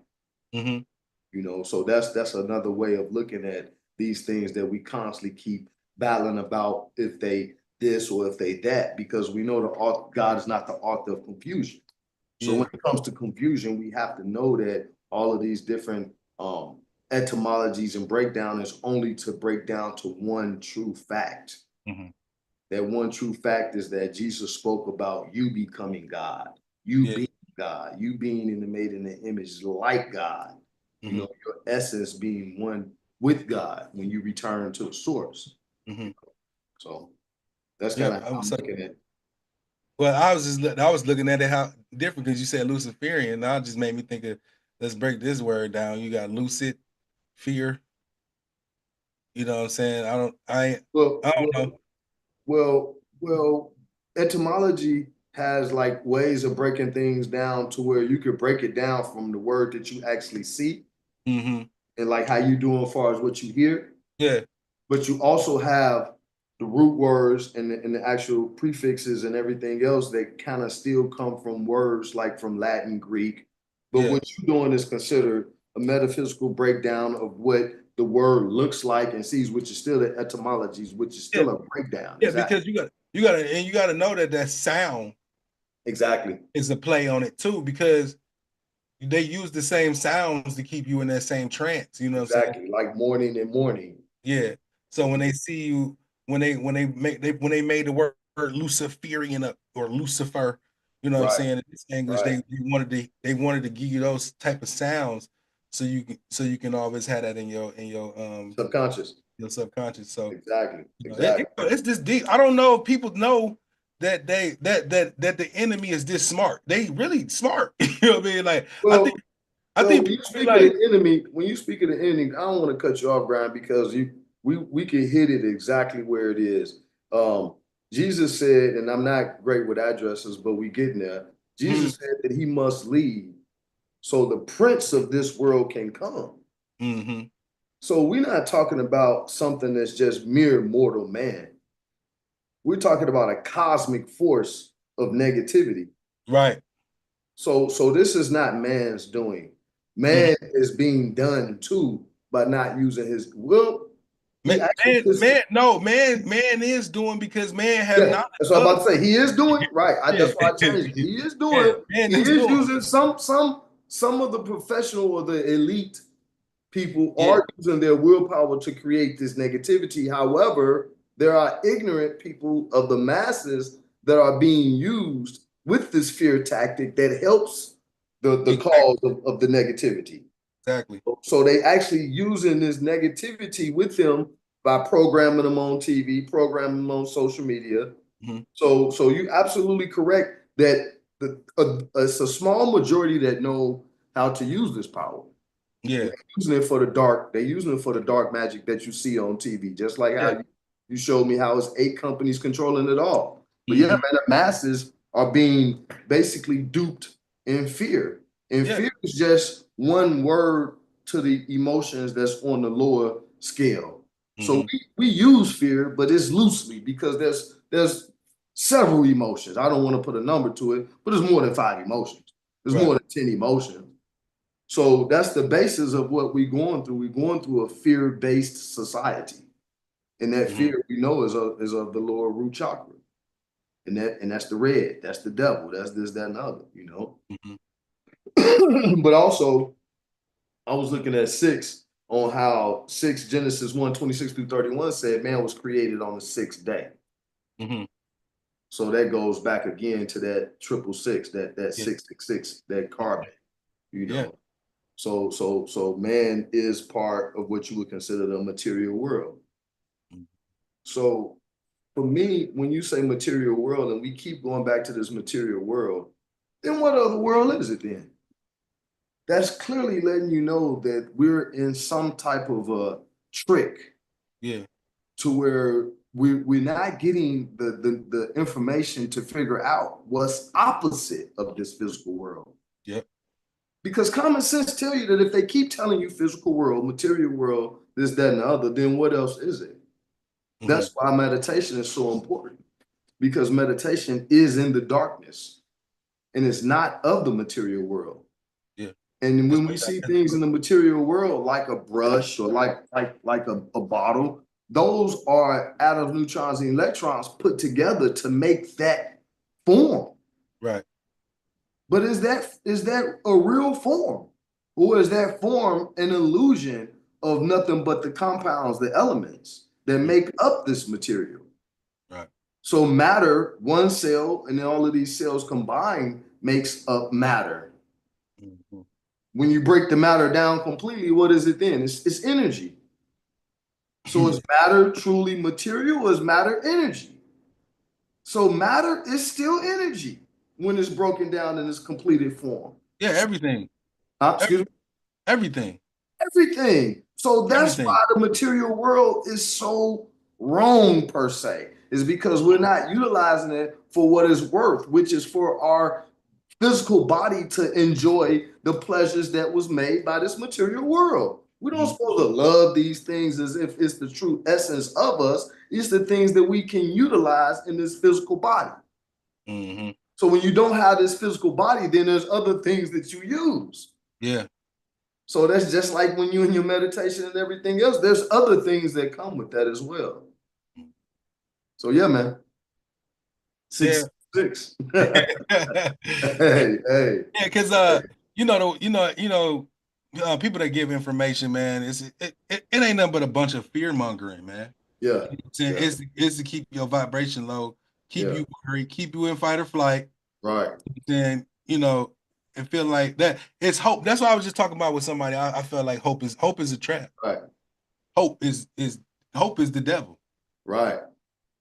[SPEAKER 5] So that's another way of looking at these things that we constantly keep battling about if they this or if they that, because we know God is not the author of confusion. So when it comes to confusion, we have to know that all of these different etymologies and breakdown is only to break down to one true fact. That one true fact is that Jesus spoke about you becoming God, you being God, you being made in the image like God, your essence being one with God when you return to the source. So that's kind of how I'm looking at it.
[SPEAKER 1] Well, I was looking at it how different because you said Luciferian. Now it just made me think of, let's break this word down. You got lucid, fear. You know what I'm saying? I don't know.
[SPEAKER 5] Well, etymology has like ways of breaking things down to where you could break it down from the word that you actually see, and like how you do as far as what you hear.
[SPEAKER 1] Yeah.
[SPEAKER 5] But you also have the root words and the actual prefixes and everything else that kind of still come from words like from Latin, Greek. But what you're doing is considered a metaphysical breakdown of what the word looks like and sees, which is still the etymologies, which is still a breakdown.
[SPEAKER 1] Yeah, because you gotta know that sound is a play on it too, because they use the same sounds to keep you in that same trance. You know what I'm saying?
[SPEAKER 5] Like morning and morning.
[SPEAKER 1] Yeah. So when they see you, when they made the word Luciferian up or Lucifer, you know what I'm saying? In English, they wanted to give you those type of sounds so you can always have that in your
[SPEAKER 5] subconscious.
[SPEAKER 1] Your subconscious. So
[SPEAKER 5] exactly.
[SPEAKER 1] It's this deep. I don't know if people know that that the enemy is this smart. They really smart. You know what I mean? Like I think
[SPEAKER 5] when you speak of the enemy, I don't want to cut you off, Brian, because we can hit it exactly where it is. Jesus said, and I'm not great with addresses, but we getting there. Jesus said that he must leave so the prince of this world can come. So we're not talking about something that's just mere mortal man. We're talking about a cosmic force of negativity.
[SPEAKER 1] Right.
[SPEAKER 5] So this is not man's doing. Man is being done too by not using his will.
[SPEAKER 1] Man is doing because man have not.
[SPEAKER 5] That's what I'm about to say. He is doing right. That's why I changed it. He is doing. He is using some of the professional or the elite people are using their willpower to create this negativity. However, there are ignorant people of the masses that are being used with this fear tactic that helps the cause of the negativity.
[SPEAKER 1] Exactly.
[SPEAKER 5] So they actually using this negativity with them by programming them on TV, programming them on social media. So you're absolutely correct that it's a small majority that know how to use this power.
[SPEAKER 1] Yeah,
[SPEAKER 5] they're using it for the dark. They're using it for the dark magic that you see on TV. Just like how you showed me how it's 8 companies controlling it all. But man, the masses are being basically duped in fear. And
[SPEAKER 1] Yeah.
[SPEAKER 5] fear is just one word to the emotions that's on the lower scale. So we use fear, but it's loosely because there's several emotions. I don't want to put a number to it, but there's more than 5 emotions. There's
[SPEAKER 1] Right.
[SPEAKER 5] more than 10 emotions. So that's the basis of what we're going through. We're going through a fear-based society. And that fear we know is of the lower root chakra. And that's the red, that's the devil, that's this, that, and the other, you know. But also, I was looking at 6 on how Genesis 1:26-31 said man was created on the 6th day. So that goes back again to that 666, that 666, that carbon, you know.
[SPEAKER 1] Yeah.
[SPEAKER 5] So man is part of what you would consider the material world. So for me, when you say material world and we keep going back to this material world, then what other world is it then? That's clearly letting you know that we're in some type of a trick.
[SPEAKER 1] Yeah.
[SPEAKER 5] To where we're not getting the information to figure out what's opposite of this physical world.
[SPEAKER 1] Yep.
[SPEAKER 5] Because common sense tell you that if they keep telling you physical world, material world, this, that, and the other, then what else is it? That's why meditation is so important. Because meditation is in the darkness and it's not of the material world.
[SPEAKER 1] Yeah.
[SPEAKER 5] And when we see things in the material world, like a brush or like a bottle, those are atoms, neutrons, and electrons put together to make that form.
[SPEAKER 1] Right.
[SPEAKER 5] But is that a real form? Or is that form an illusion of nothing but the compounds, the elements that make up this material?
[SPEAKER 1] Right.
[SPEAKER 5] So matter, one cell, and then all of these cells combined makes up matter. When you break the matter down completely, what is it then? It's energy. So is matter truly material or is matter energy? So matter is still energy when it's broken down in its completed form.
[SPEAKER 1] Yeah, everything.
[SPEAKER 5] Excuse me?
[SPEAKER 1] Everything.
[SPEAKER 5] Everything. So that's
[SPEAKER 1] Everything.
[SPEAKER 5] why the material world is so wrong per se, is because we're not utilizing it for what it's worth, which is for our physical body to enjoy the pleasures that was made by this material world. We don't supposed to love these things as if it's the true essence of us. It's the things that we can utilize in this physical body. So when you don't have this physical body, then there's other things that you use.
[SPEAKER 1] Yeah.
[SPEAKER 5] So that's just like when you in your meditation and everything else, there's other things that come with that as well. So yeah, man. 6. Hey.
[SPEAKER 1] Yeah, because people that give information, man, it ain't nothing but a bunch of fear mongering, man.
[SPEAKER 5] Yeah.
[SPEAKER 1] It's to keep your vibration low, keep you worried, keep you in fight or flight.
[SPEAKER 5] Right.
[SPEAKER 1] Then and feel like that it's hope. That's what I was just talking about with somebody. I felt like hope is a trap.
[SPEAKER 5] Right.
[SPEAKER 1] Hope is the devil.
[SPEAKER 5] Right.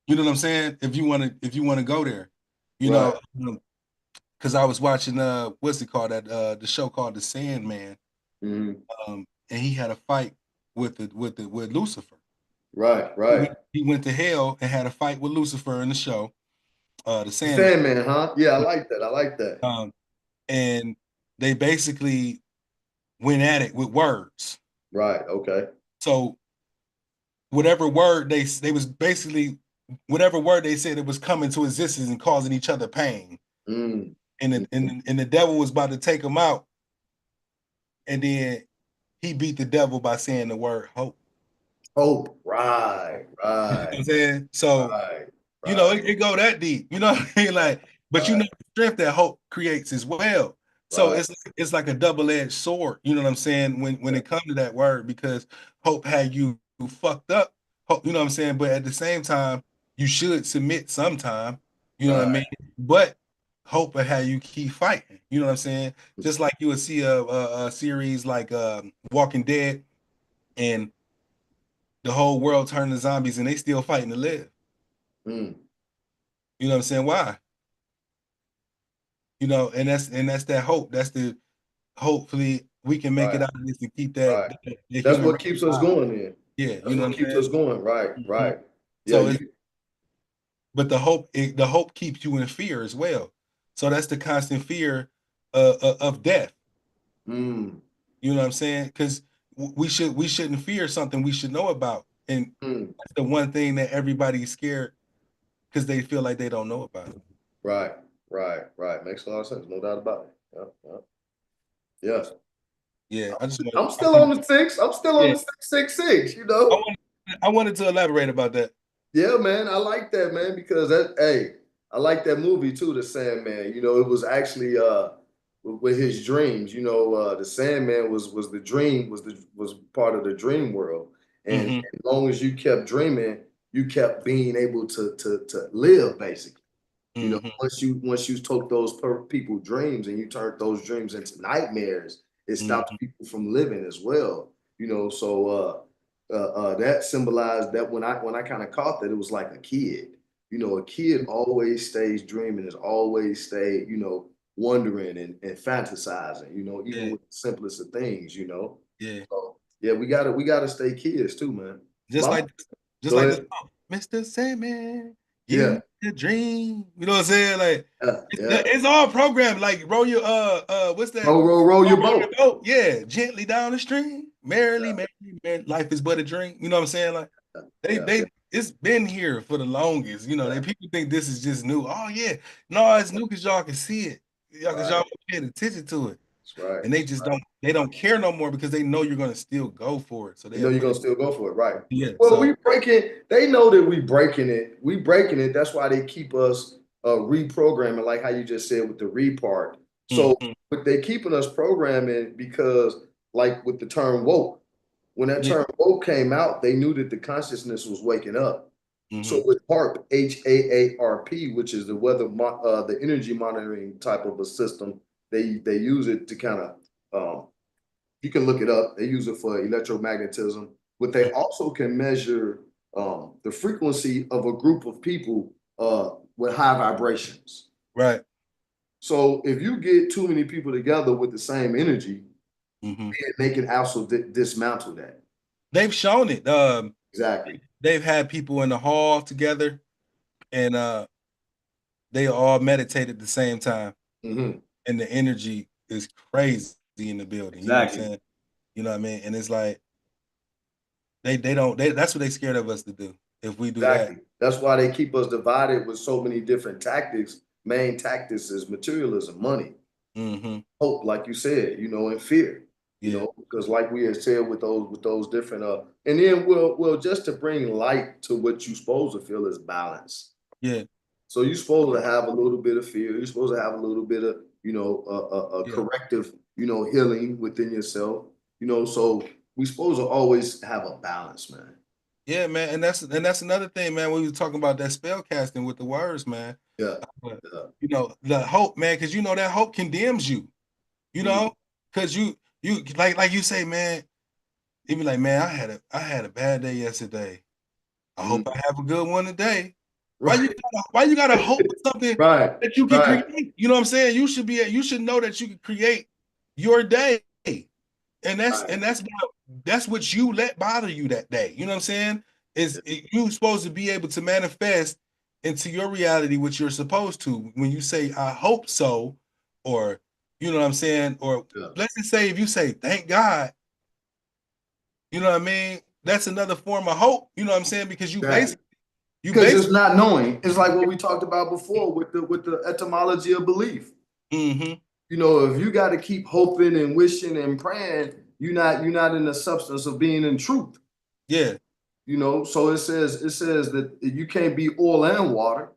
[SPEAKER 1] You know what I'm saying? If you want to go there, you know, because I was watching what's it called, that the show called The Sandman, and he had a fight with Lucifer.
[SPEAKER 5] Right.
[SPEAKER 1] He went to hell and had a fight with Lucifer in the show. The
[SPEAKER 5] Sandman, huh? Yeah, I like that.
[SPEAKER 1] And they basically went at it with words.
[SPEAKER 5] Right. Okay.
[SPEAKER 1] So whatever word they was basically whatever word they said, it was coming to existence and causing each other pain. And the devil was about to take him out, and then he beat the devil by saying the word hope.
[SPEAKER 5] Hope, right.
[SPEAKER 1] You know what I'm saying? So it go that deep. You know what I mean? Like, but you know the strength that hope creates as well. So it's like a double-edged sword. You know what I'm saying? When it comes to that word, because hope had you fucked up. Hope, you know what I'm saying? But at the same time, you should submit sometime. You know what I mean? But hope and how you keep fighting. You know what I'm saying? Just like you would see a series like Walking Dead, and the whole world turned to zombies, and they still fighting to live. You know what I'm saying? Why? You know, and that's that hope. That's the hopefully we can make it out of this and keep that.
[SPEAKER 5] That's what keeps us going here.
[SPEAKER 1] Yeah,
[SPEAKER 5] that's what keeps us going. Right.
[SPEAKER 1] Yeah. So but the hope keeps you in fear as well. So that's the constant fear of death.
[SPEAKER 5] Mm.
[SPEAKER 1] You know what I'm saying? Because we shouldn't fear something we should know about, and that's the one thing that everybody's scared because they feel like they don't know about it.
[SPEAKER 5] Right, right. Makes a lot of sense. No doubt about it. Yeah.
[SPEAKER 1] Yeah,
[SPEAKER 5] I'm still on the 6. I'm still on
[SPEAKER 1] yeah,
[SPEAKER 5] the 666, you
[SPEAKER 1] I
[SPEAKER 5] know?
[SPEAKER 1] wanted, I wanted to elaborate about that.
[SPEAKER 5] Yeah, man. I like that, man, because I like that movie too, The Sandman. You know, it was actually with his dreams. You know, the Sandman was the dream, was part of the dream world. And
[SPEAKER 1] Hmm.
[SPEAKER 5] as long as you kept dreaming, you kept being able to live, basically. You know,
[SPEAKER 1] Hmm.
[SPEAKER 5] once you took those people dreams and you turned those dreams into nightmares, it stopped
[SPEAKER 1] Hmm.
[SPEAKER 5] people from living as well. You know, so that symbolized that when I kind of caught that, it was like a kid. You know, a kid always stays dreaming, is always stay, wondering and fantasizing, even
[SPEAKER 1] Yeah,
[SPEAKER 5] with the simplest of things,
[SPEAKER 1] yeah.
[SPEAKER 5] So yeah, we gotta stay kids too, man.
[SPEAKER 1] Just
[SPEAKER 5] Mama,
[SPEAKER 1] like just
[SPEAKER 5] go
[SPEAKER 1] like this
[SPEAKER 5] ahead.
[SPEAKER 1] song, Mr. Sandman, give
[SPEAKER 5] Yeah,
[SPEAKER 1] me a dream. You know what I'm saying? Like
[SPEAKER 5] yeah.
[SPEAKER 1] it's all programmed. Like roll your what's that?
[SPEAKER 5] Roll your
[SPEAKER 1] Oh, roll your
[SPEAKER 5] boat.
[SPEAKER 1] boat. Yeah, gently down the stream, merrily, merrily, merrily. Life is but a dream. You know what I'm saying? Like
[SPEAKER 5] Yeah,
[SPEAKER 1] they it's been here for the longest. You know,
[SPEAKER 5] yeah.
[SPEAKER 1] they people think this is just new. Oh yeah, no, it's new because y'all can see it. Y'all because
[SPEAKER 5] Right.
[SPEAKER 1] y'all paying attention to it.
[SPEAKER 5] That's right.
[SPEAKER 1] And they just don't care no more because they know you're gonna still go for it. So
[SPEAKER 5] You
[SPEAKER 1] they'll
[SPEAKER 5] know you're
[SPEAKER 1] put
[SPEAKER 5] gonna
[SPEAKER 1] it.
[SPEAKER 5] still go for it, right?
[SPEAKER 1] Yeah.
[SPEAKER 5] Well,
[SPEAKER 1] So
[SPEAKER 5] we breaking. They know that we breaking it. We breaking it. That's why they keep us reprogramming, like how you just said with the repart. So,
[SPEAKER 1] mhm,
[SPEAKER 5] but they keeping us programming because, like with the term woke, when that
[SPEAKER 1] yeah.
[SPEAKER 5] term woke came out, they knew that the consciousness was waking up. So
[SPEAKER 1] Hmm.
[SPEAKER 5] with HARP, HAARP, which is the energy monitoring type of a system, they use it to kind of you can look it up. They use it for electromagnetism, but they also can measure the frequency of a group of people with high vibrations.
[SPEAKER 1] Right.
[SPEAKER 5] So if you get too many people together with the same energy,
[SPEAKER 1] Hmm.
[SPEAKER 5] then they can also dismantle that.
[SPEAKER 1] They've shown it.
[SPEAKER 5] Exactly.
[SPEAKER 1] They've had people in the hall together, and they all meditate at the same time,
[SPEAKER 5] Hmm.
[SPEAKER 1] and the energy is crazy in the building. You know what I'm
[SPEAKER 5] Exactly.
[SPEAKER 1] saying? You know what I mean? And it's like they don't. That's what they scared of us to do. If we do that.
[SPEAKER 5] Exactly. That's why they keep us divided with so many different tactics. Main tactics is materialism, money,
[SPEAKER 1] Hmm.
[SPEAKER 5] hope, like you said, and fear,
[SPEAKER 1] Yeah.
[SPEAKER 5] because like we had said with those different and then we'll just to bring light to what you're supposed to feel is balance.
[SPEAKER 1] Yeah.
[SPEAKER 5] So you're supposed to have a little bit of fear. You're supposed to have a little bit of, a
[SPEAKER 1] Yeah.
[SPEAKER 5] corrective, healing within yourself. So we're supposed to always have a balance, man.
[SPEAKER 1] Yeah, man, and that's another thing, man. When we were talking about that spell casting with the words, man.
[SPEAKER 5] Yeah.
[SPEAKER 1] But
[SPEAKER 5] Yeah.
[SPEAKER 1] the hope, man, because that hope condemns you. You
[SPEAKER 5] Mm.
[SPEAKER 1] know, because you like you say, man. You be like, man, I had a bad day yesterday. I
[SPEAKER 5] Mm.
[SPEAKER 1] hope I have a good one today.
[SPEAKER 5] Right.
[SPEAKER 1] Why you gotta hope for something
[SPEAKER 5] Right.
[SPEAKER 1] that you can
[SPEAKER 5] Right.
[SPEAKER 1] create? You know what I'm saying? You should know that you can create your day, and that's
[SPEAKER 5] Right.
[SPEAKER 1] and that's that's what you let bother you that day. You know what I'm saying? You supposed to be able to manifest into your reality what you're supposed to. When you say I hope so, or you know what I'm saying, or
[SPEAKER 5] Yeah.
[SPEAKER 1] let's just say if you say thank God, you know what I mean? That's another form of hope. You know what I'm saying? Because
[SPEAKER 5] Exactly.
[SPEAKER 1] you
[SPEAKER 5] Because it's
[SPEAKER 1] basically
[SPEAKER 5] not knowing. It's like what we talked about before with the etymology of belief.
[SPEAKER 1] mm-hmm.
[SPEAKER 5] If you got to keep hoping and wishing and praying, you're not in the substance of being in truth.
[SPEAKER 1] Yeah,
[SPEAKER 5] So it says that you can't be oil and water.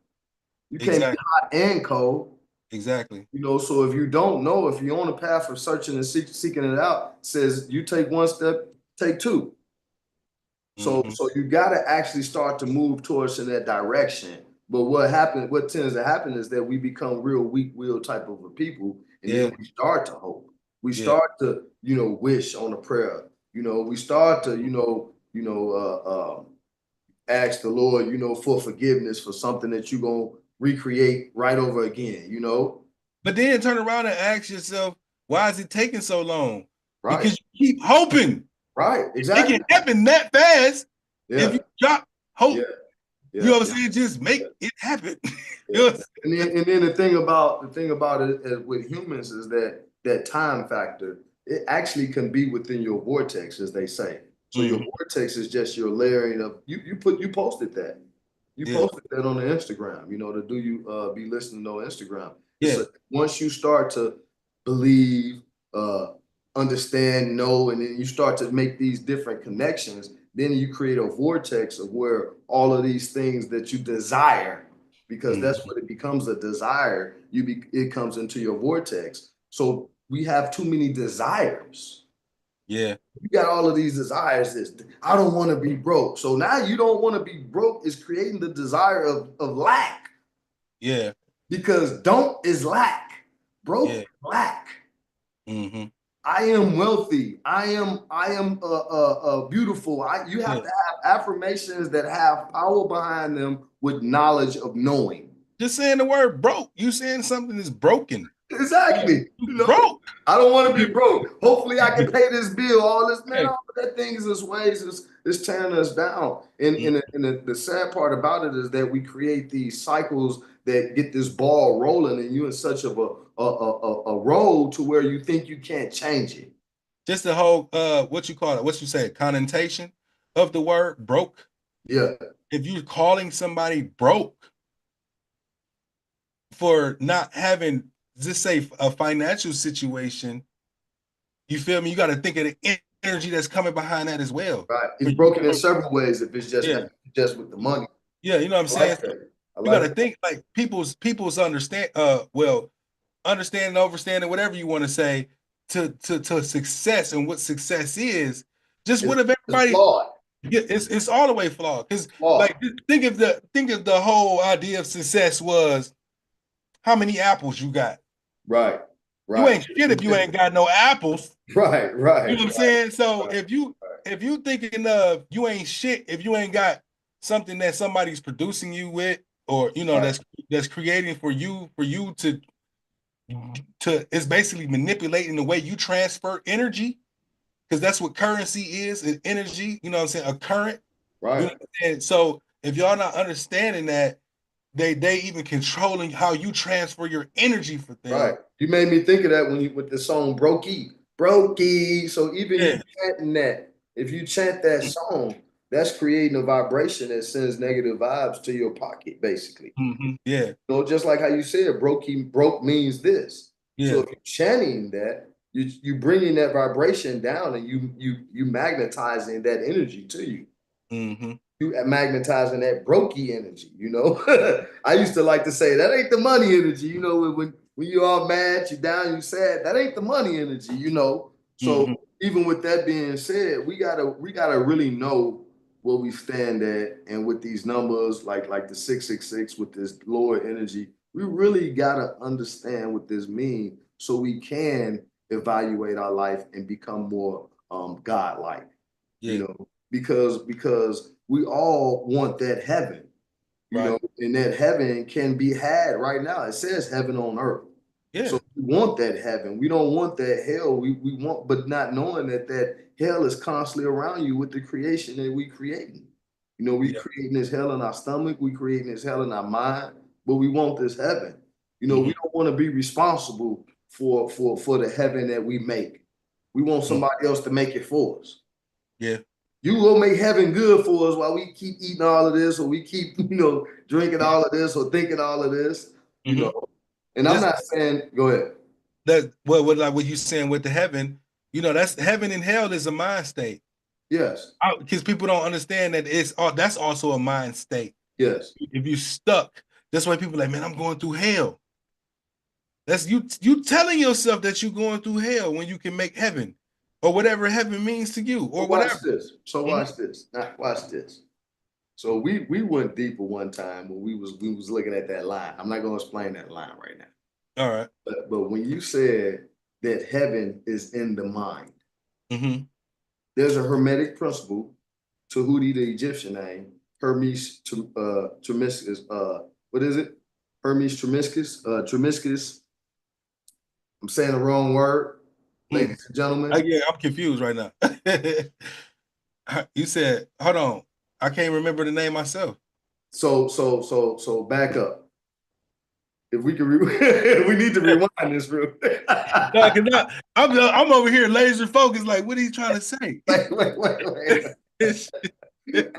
[SPEAKER 5] You can't be
[SPEAKER 1] exactly.
[SPEAKER 5] hot and cold.
[SPEAKER 1] Exactly.
[SPEAKER 5] So if you don't know, if you're on a path of searching and seeking it out, it says you take one step, take two. So
[SPEAKER 1] Mm-hmm.
[SPEAKER 5] so you got to actually start to move towards in that direction. But what tends to happen is that we become real weak-willed type of a people, and then
[SPEAKER 1] Yeah,
[SPEAKER 5] we start to hope. We
[SPEAKER 1] yeah.
[SPEAKER 5] start to, wish on a prayer. We start to, ask the Lord, for forgiveness for something that you're gonna recreate right over again.
[SPEAKER 1] But then turn around and ask yourself, why is it taking so long?
[SPEAKER 5] Right,
[SPEAKER 1] Because you keep hoping.
[SPEAKER 5] right,
[SPEAKER 1] It can
[SPEAKER 5] exactly.
[SPEAKER 1] happen that fast if
[SPEAKER 5] Yeah,
[SPEAKER 1] you drop
[SPEAKER 5] yeah,
[SPEAKER 1] hope. You
[SPEAKER 5] yeah,
[SPEAKER 1] know what I'm saying? Just
[SPEAKER 5] yeah.
[SPEAKER 1] make it happen.
[SPEAKER 5] Yeah.
[SPEAKER 1] You know what
[SPEAKER 5] And then the thing about it with humans is that time factor. it actually can be within your vortex, as they say. So your vortex is just your layering of you posted that. You posted that on the Instagram, you know, the Do You Be Listening Though Instagram.
[SPEAKER 1] Yeah.
[SPEAKER 5] Once you start to believe, understand, know, and then you start to make these different connections, then you create a vortex of where all of these things that you desire, because that's what it becomes, a desire. It comes into your vortex. So we have too many desires.
[SPEAKER 1] Yeah.
[SPEAKER 5] You got all of these desires. I don't want to be broke. So now you don't want to be broke is creating the desire of lack.
[SPEAKER 1] Yeah.
[SPEAKER 5] Because don't is lack. Broke is lack. I am wealthy. I am beautiful. You have to have affirmations that have power behind them with knowledge of knowing.
[SPEAKER 1] Just saying the word broke. You saying something is broken.
[SPEAKER 5] Exactly. You know,
[SPEAKER 1] broke.
[SPEAKER 5] I don't want to be broke. Hopefully I can pay this bill. All this, man, all of that thing is this ways is tearing us down. And the sad part about it is that we create these cycles that get this ball rolling, and you in such of a roll to where you think you can't change it.
[SPEAKER 1] Just the whole what you call it, what you say, connotation of the word broke.
[SPEAKER 5] Yeah.
[SPEAKER 1] If you're calling somebody broke for not having, just say, a financial situation, you feel me? You got to think of the energy that's coming behind that as well.
[SPEAKER 5] Right. It's broken in several ways if it's just with the money.
[SPEAKER 1] Yeah, you know what I'm saying? You got to think like people's understand understanding, overstanding, whatever you want to say, to success and what success is. Just what if everybody? Yeah, it's all the way flawed. Because like think of the whole idea of success was how many apples you got.
[SPEAKER 5] Right.
[SPEAKER 1] You ain't shit if you ain't got no apples.
[SPEAKER 5] Right.
[SPEAKER 1] You know what I'm saying? So if you thinking of you ain't shit if you ain't got something that somebody's producing you with, or you know that's creating for you to it's basically manipulating the way you transfer energy, because that's what currency is energy. You know what I'm saying? A current.
[SPEAKER 5] Right.
[SPEAKER 1] You know what I'm saying? So if y'all not understanding that, they even controlling how you transfer your energy for things.
[SPEAKER 5] Right. You made me think of that when with the song Brokey. So even you chanting that, if you chant that song, that's creating a vibration that sends negative vibes to your pocket, basically.
[SPEAKER 1] Yeah.
[SPEAKER 5] You know, just like how you said, broke means this.
[SPEAKER 1] Yeah.
[SPEAKER 5] So if you're chanting that, you bringing that vibration down, and you magnetizing that energy to you. You magnetizing that brokey energy, you know. I used to like to say that ain't the money energy, you know, when you all mad, you down, you sad, that ain't the money energy, you know. So even with that being said, we gotta really know where we stand at, and with these numbers like the 666 with this lower energy, we really gotta understand what this means so we can evaluate our life and become more godlike. You know, because we all want that heaven, you know, and that heaven can be had right now. It says heaven on earth. So we want that heaven. We don't want that hell. We want, but not knowing that hell is constantly around you with the creation that we creating. You know, we creating this hell in our stomach. We creating this hell in our mind, but we want this heaven. You know, we don't want to be responsible for the heaven that we make. We want somebody else to make it for us.
[SPEAKER 1] Yeah.
[SPEAKER 5] You will make heaven good for us while we keep eating all of this, or we keep, you know, drinking all of this, or thinking all of this, you know. And I'm not saying, go ahead.
[SPEAKER 1] That like what you saying with the heaven, you know, that's heaven and hell is a mind state.
[SPEAKER 5] Yes.
[SPEAKER 1] Because people don't understand that that's also a mind state.
[SPEAKER 5] Yes.
[SPEAKER 1] If you stuck, that's why people are like, man, I'm going through hell. That's you telling yourself that you're going through hell when you can make heaven, or whatever heaven means to you, or whatever.
[SPEAKER 5] Watch this. So watch this. Now watch this. So we went deeper one time when we was looking at that line. I'm not going to explain that line right now.
[SPEAKER 1] All right.
[SPEAKER 5] But when you said that heaven is in the mind, there's a hermetic principle. Tahuti, the Egyptian name, Hermes Trismegistus. What is it? Hermes Trismegistus. I'm saying the wrong word, ladies and gentlemen.
[SPEAKER 1] Yeah, I'm confused right now. You said, hold on, I can't remember the name myself.
[SPEAKER 5] So back up. If we can, we need to rewind this real quick.
[SPEAKER 1] No, 'cause I'm over here laser focused. Like, what are you trying to say?
[SPEAKER 5] Wait.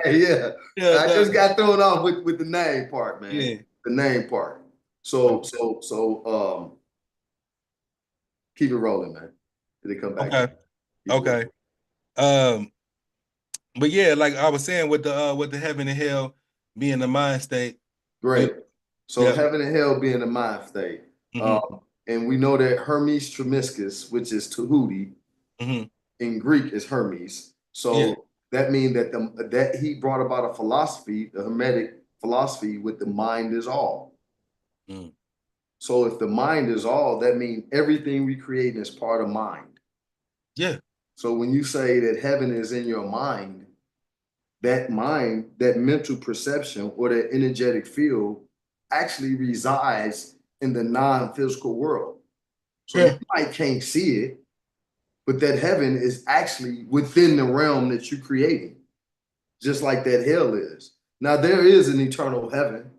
[SPEAKER 5] Hey, yeah. I just got thrown off with the name part, man.
[SPEAKER 1] Yeah.
[SPEAKER 5] The name part. So keep it rolling, man. Did it come back?
[SPEAKER 1] Okay. But yeah, like I was saying with the heaven and hell being the mind state.
[SPEAKER 5] Great. So heaven and hell being the mind state. And we know that Hermes Trismegistus, which is Tahuti, in Greek is Hermes. So that means that that he brought about a philosophy, the Hermetic philosophy, with the mind is all. So if the mind is all, that means everything we create is part of mind.
[SPEAKER 1] Yeah.
[SPEAKER 5] So when you say that heaven is in your mind, that mind, that mental perception or that energetic field actually resides in the non-physical world. So you might can't see it, but that heaven is actually within the realm that you're creating, just like that hell is. Now, there is an eternal heaven,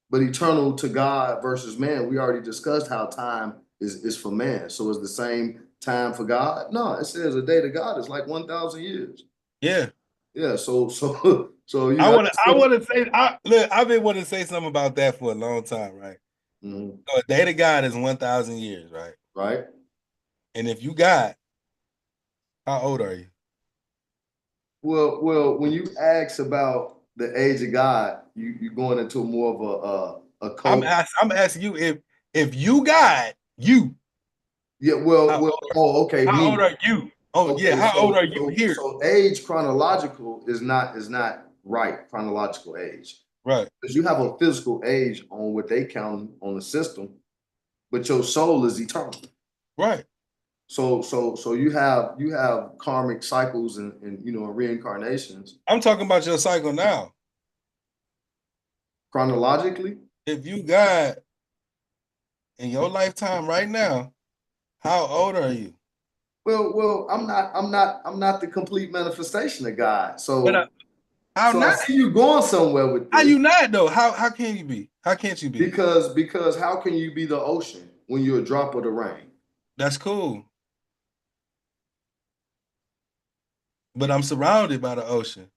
[SPEAKER 5] but eternal to God versus man, we already discussed how time is for man. So is the same time for God? No, it says a day to God is like 1,000 years.
[SPEAKER 1] Yeah.
[SPEAKER 5] Yeah. So you
[SPEAKER 1] I want to say, look, I've been wanting to say something about that for a long time, right? So a day to God is 1,000 years, right?
[SPEAKER 5] Right.
[SPEAKER 1] And if you God, how old are you?
[SPEAKER 5] Well, when you ask about the age of God, you're going into more of a cult.
[SPEAKER 1] I'm asking you if you God, you.
[SPEAKER 5] Yeah, okay.
[SPEAKER 1] How old are you? Oh,
[SPEAKER 5] okay,
[SPEAKER 1] yeah. How old are you here?
[SPEAKER 5] So age chronological is not right, chronological age.
[SPEAKER 1] Right.
[SPEAKER 5] Because you have a physical age on what they count on the system, but your soul is eternal.
[SPEAKER 1] Right.
[SPEAKER 5] So you have karmic cycles and reincarnations.
[SPEAKER 1] I'm talking about your cycle now.
[SPEAKER 5] Chronologically?
[SPEAKER 1] If you God in your lifetime right now, how old are you?
[SPEAKER 5] Well, I'm not the complete manifestation of God. So
[SPEAKER 1] how not?
[SPEAKER 5] I see you going somewhere with this.
[SPEAKER 1] How you not though? How can you be? How can't you be?
[SPEAKER 5] Because how can you be the ocean when you're a drop of the rain?
[SPEAKER 1] That's cool. But I'm surrounded by the ocean.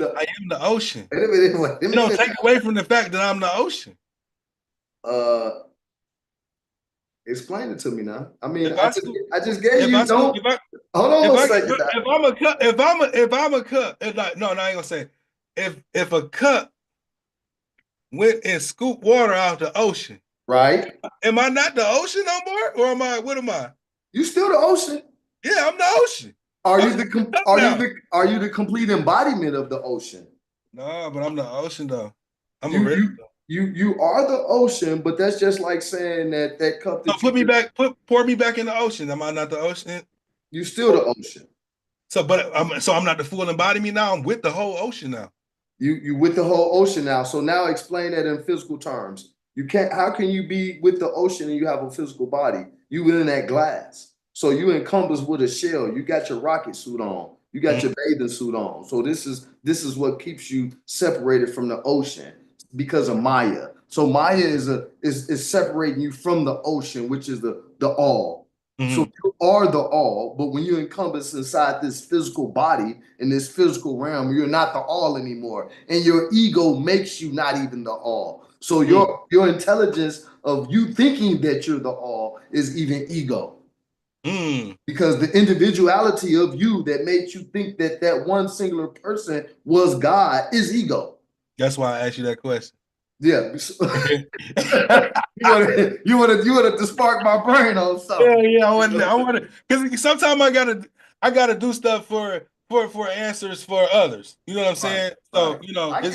[SPEAKER 1] I am the ocean.
[SPEAKER 5] Wait a minute.
[SPEAKER 1] You don't take away from the fact that I'm the ocean.
[SPEAKER 5] Explain it to me now. I mean, I just gave you. Hold
[SPEAKER 1] on
[SPEAKER 5] a second.
[SPEAKER 1] If I'm a cup, I ain't gonna say. If a cup went and scooped water out the ocean,
[SPEAKER 5] right?
[SPEAKER 1] Am I not the ocean no more, or am I? What am I?
[SPEAKER 5] You still the ocean?
[SPEAKER 1] Yeah, I'm the ocean.
[SPEAKER 5] Are you the complete embodiment of the ocean?
[SPEAKER 1] No, but I'm the ocean though.
[SPEAKER 5] You are the ocean, but that's just like saying that cup that
[SPEAKER 1] pour me back in the ocean. Am I not the ocean?
[SPEAKER 5] You still the ocean.
[SPEAKER 1] So I'm not the full embodiment now. I'm with the whole ocean now.
[SPEAKER 5] You with the whole ocean now. So now explain that in physical terms. You can't. How can you be with the ocean and you have a physical body? You within that glass. So you encompassed with a shell. You got your rocket suit on. You got your bathing suit on. So this is what keeps you separated from the ocean because of Maya. So Maya is separating you from the ocean, which is the all. So you are the all, but when you encompass inside this physical body in this physical realm, you're not the all anymore, and your ego makes you not even the all. So your intelligence of you thinking that you're the all is even ego. Because the individuality of you that made you think that one singular person was God is ego.
[SPEAKER 1] That's why I asked you that question.
[SPEAKER 5] Yeah. you wanted to spark my brain on something.
[SPEAKER 1] Yeah, I want to, because sometimes I gotta do stuff for answers for others. You know what I'm saying? Right. So
[SPEAKER 5] I like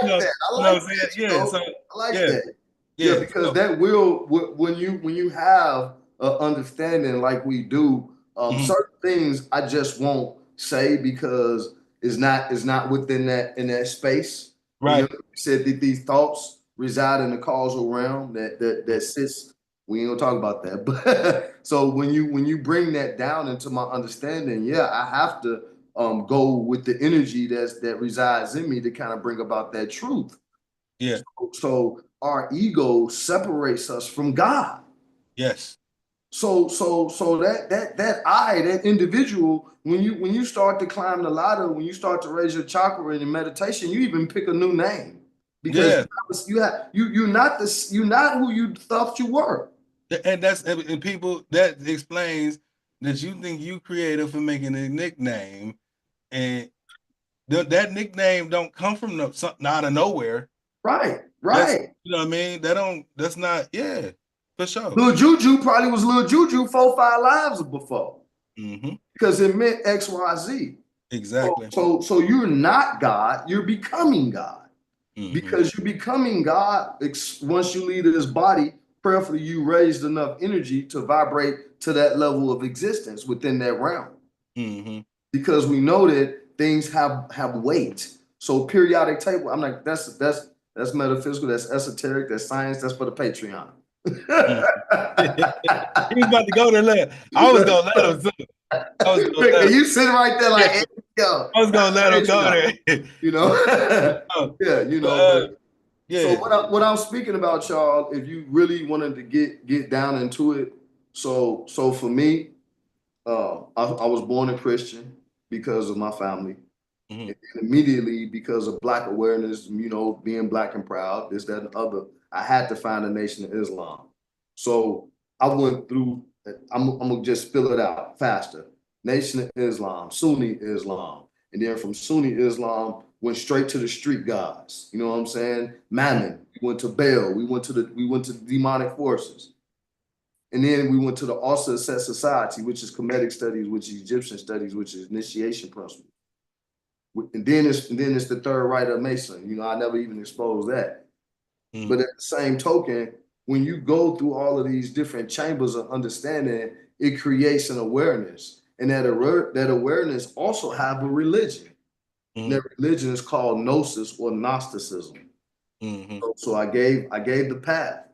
[SPEAKER 5] that. I like that.
[SPEAKER 1] Yeah, so
[SPEAKER 5] I like that. Yeah, because that will when you have an understanding like we do, certain things I just won't say because it's not within that space.
[SPEAKER 1] Right.
[SPEAKER 5] You said that these thoughts reside in the causal realm that sits. We ain't gonna talk about that. But so when you bring that down into my understanding, yeah, I have to go with the energy that resides in me to kind of bring about that truth.
[SPEAKER 1] Yeah.
[SPEAKER 5] So our ego separates us from God.
[SPEAKER 1] Yes.
[SPEAKER 5] So that I, that individual, when you start to climb the ladder, when you start to raise your chakra in meditation, you even pick a new name because you're not who you thought you were.
[SPEAKER 1] And people, that explains that you think you creative for making a nickname, and that nickname don't come from something out of nowhere.
[SPEAKER 5] Right.
[SPEAKER 1] You know what I mean? That's not, for sure.
[SPEAKER 5] Lil Juju probably was Lil Juju 4-5 lives before. Because it meant XYZ.
[SPEAKER 1] Exactly.
[SPEAKER 5] So you're not God, you're becoming God. Because you're becoming God once you leave this body, prayerfully you raised enough energy to vibrate to that level of existence within that realm. Because we know that things have weight. So periodic table, I'm like, that's metaphysical, that's esoteric, that's science, that's for the Patreon.
[SPEAKER 1] He was about to go there later. I was gonna let him too.
[SPEAKER 5] You sitting right there like, hey, yo.
[SPEAKER 1] I was gonna let him go there.
[SPEAKER 5] You know? Yeah, you know, but
[SPEAKER 1] yeah.
[SPEAKER 5] So what I'm speaking about, y'all, if you really wanted to get down into it, so for me, I was born a Christian because of my family. And immediately because of Black awareness, you know, being Black and proud, this, that, and the other, I had to find a Nation of Islam. So I went through, I'm gonna just spill it out faster. Nation of Islam, Sunni Islam. And then from Sunni Islam, went straight to the street gods. You know what I'm saying? Mammon. We went to Baal. We went to the demonic forces. And then we went to the also set society, which is Kemetic studies, which is Egyptian studies, which is initiation principles. And then it's the third rite of Mason. You know, I never even exposed that. But at the same token, when you go through all of these different chambers of understanding, it creates an awareness. And that awareness also have a religion. That religion is called Gnosis or Gnosticism. So I gave the path.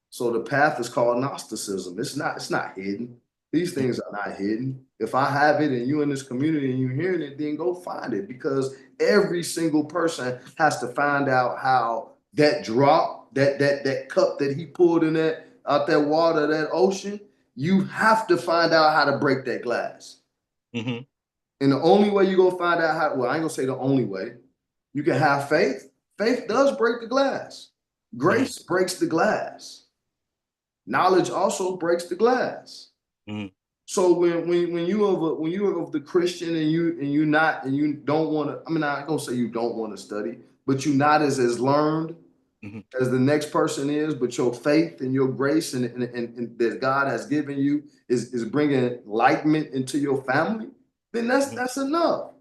[SPEAKER 5] So the path is called Gnosticism. It's not hidden. These things are not hidden. If I have it and you in this community and you hearing it, then go find it, because every single person has to find out how that drop, that cup that he pulled in out that water, that ocean, you have to find out how to break that glass. And the only way you go find out how, well, I ain't gonna say the only way. You can have faith. Faith does break the glass. Grace breaks the glass. Knowledge also breaks the glass. So when you're of the Christian and you don't want to, I mean, I ain't gonna say you don't want to study, but you're not as learned as the next person is, but your faith and your grace and that God has given you is bringing enlightenment into your family, then that's enough.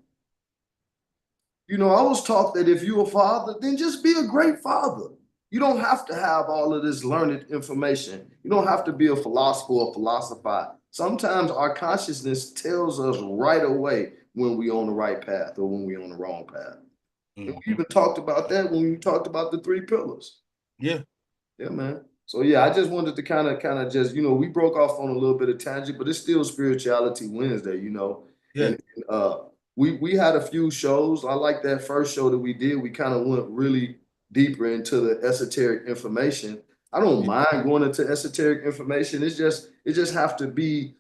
[SPEAKER 5] You know, I was taught that if you're a father, then just be a great father. You don't have to have all of this learned information. You don't have to be a philosopher or philosopher. Sometimes our consciousness tells us right away when we're on the right path or when we're on the wrong path. And we even talked about that when we talked about the 3 pillars. Yeah, man. So yeah, I just wanted to kind of just, you know, we broke off on a little bit of tangent, but it's still Spirituality Wednesday, you know. And we had a few shows. I like that first show that we did. We kind of went really deeper into the esoteric information. I don't mind going into esoteric information. It just have to be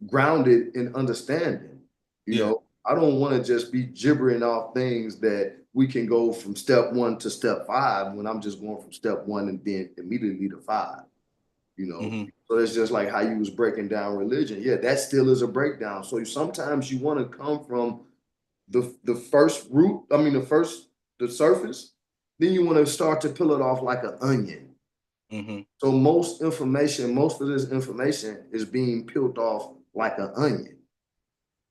[SPEAKER 5] grounded in understanding. You know, I don't want to just be gibbering off things that we can go from step 1 to step 5 when I'm just going from step 1 and then immediately to 5. You know, so it's just like how you was breaking down religion. Yeah, that still is a breakdown. So sometimes you want to come from the first root. I mean, the surface. Then you want to start to peel it off like an onion. So most of this information is being peeled off like an onion.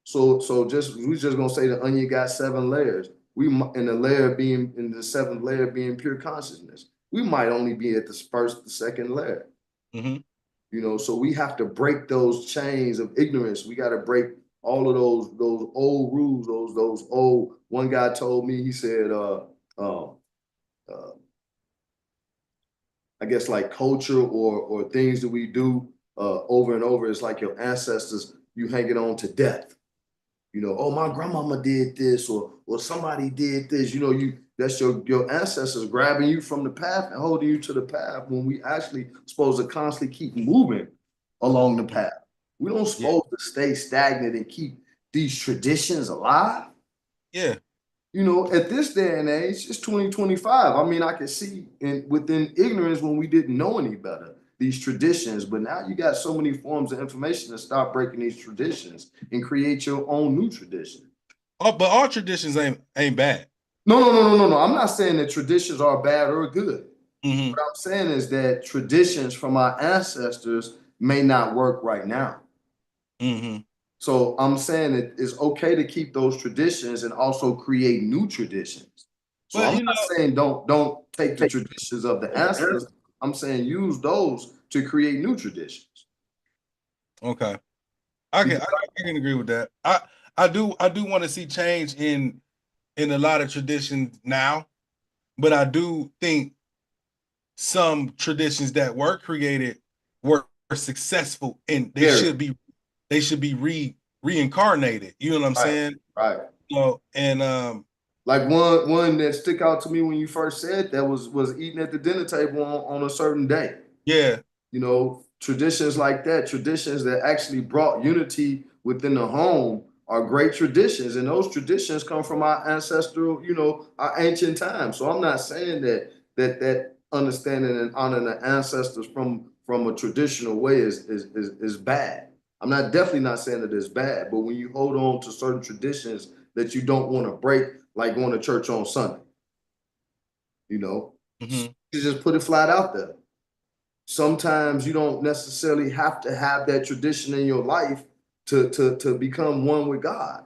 [SPEAKER 5] So we're just gonna say the onion got 7 layers. In the 7th layer being pure consciousness. We might only be at the second layer. You know, so we have to break those chains of ignorance. We got to break all of those old rules. Those old. One guy told me, he said, I guess like culture or things that we do over and over. It's like your ancestors, you hang it on to death. You know, oh, my grandmama did this, or somebody did this. You know, that's your ancestors grabbing you from the path and holding you to the path when we actually supposed to constantly keep moving along the path. We don't supposed to stay stagnant and keep these traditions alive.
[SPEAKER 1] Yeah.
[SPEAKER 5] You know, at this day and age, it's 2025. I mean, I can see within ignorance when we didn't know any better, these traditions, but now you got so many forms of information to stop breaking these traditions and create your own new tradition.
[SPEAKER 1] Oh, but all traditions ain't bad.
[SPEAKER 5] No. I'm not saying that traditions are bad or good.
[SPEAKER 1] Mm-hmm.
[SPEAKER 5] What I'm saying is that traditions from our ancestors may not work right now.
[SPEAKER 1] Mm-hmm.
[SPEAKER 5] So I'm saying that it's okay to keep those traditions and also create new traditions. So
[SPEAKER 1] But
[SPEAKER 5] I'm not saying don't take the traditions of the ancestors. I'm saying use those to create new traditions.
[SPEAKER 1] okay. I can agree with that. I do want to see change in a lot of traditions now, but I do think some traditions that were created were successful and they should be reincarnated. You know what I'm saying?
[SPEAKER 5] Right.
[SPEAKER 1] So and
[SPEAKER 5] Like one that stick out to me when you first said that was eating at the dinner table on a certain day.
[SPEAKER 1] yeah.
[SPEAKER 5] You know, traditions like that, traditions that actually brought unity within the home are great traditions. And those traditions come from our ancestral, you know, our ancient times. So I'm not saying that understanding and honoring the ancestors from a traditional way is bad. I'm not definitely not saying that it's bad, but when you hold on to certain traditions that you don't want to break, like going to church on Sunday, you know,
[SPEAKER 1] Mm-hmm.
[SPEAKER 5] you just put it flat out there. Sometimes you don't necessarily have to have that tradition in your life to become one with God.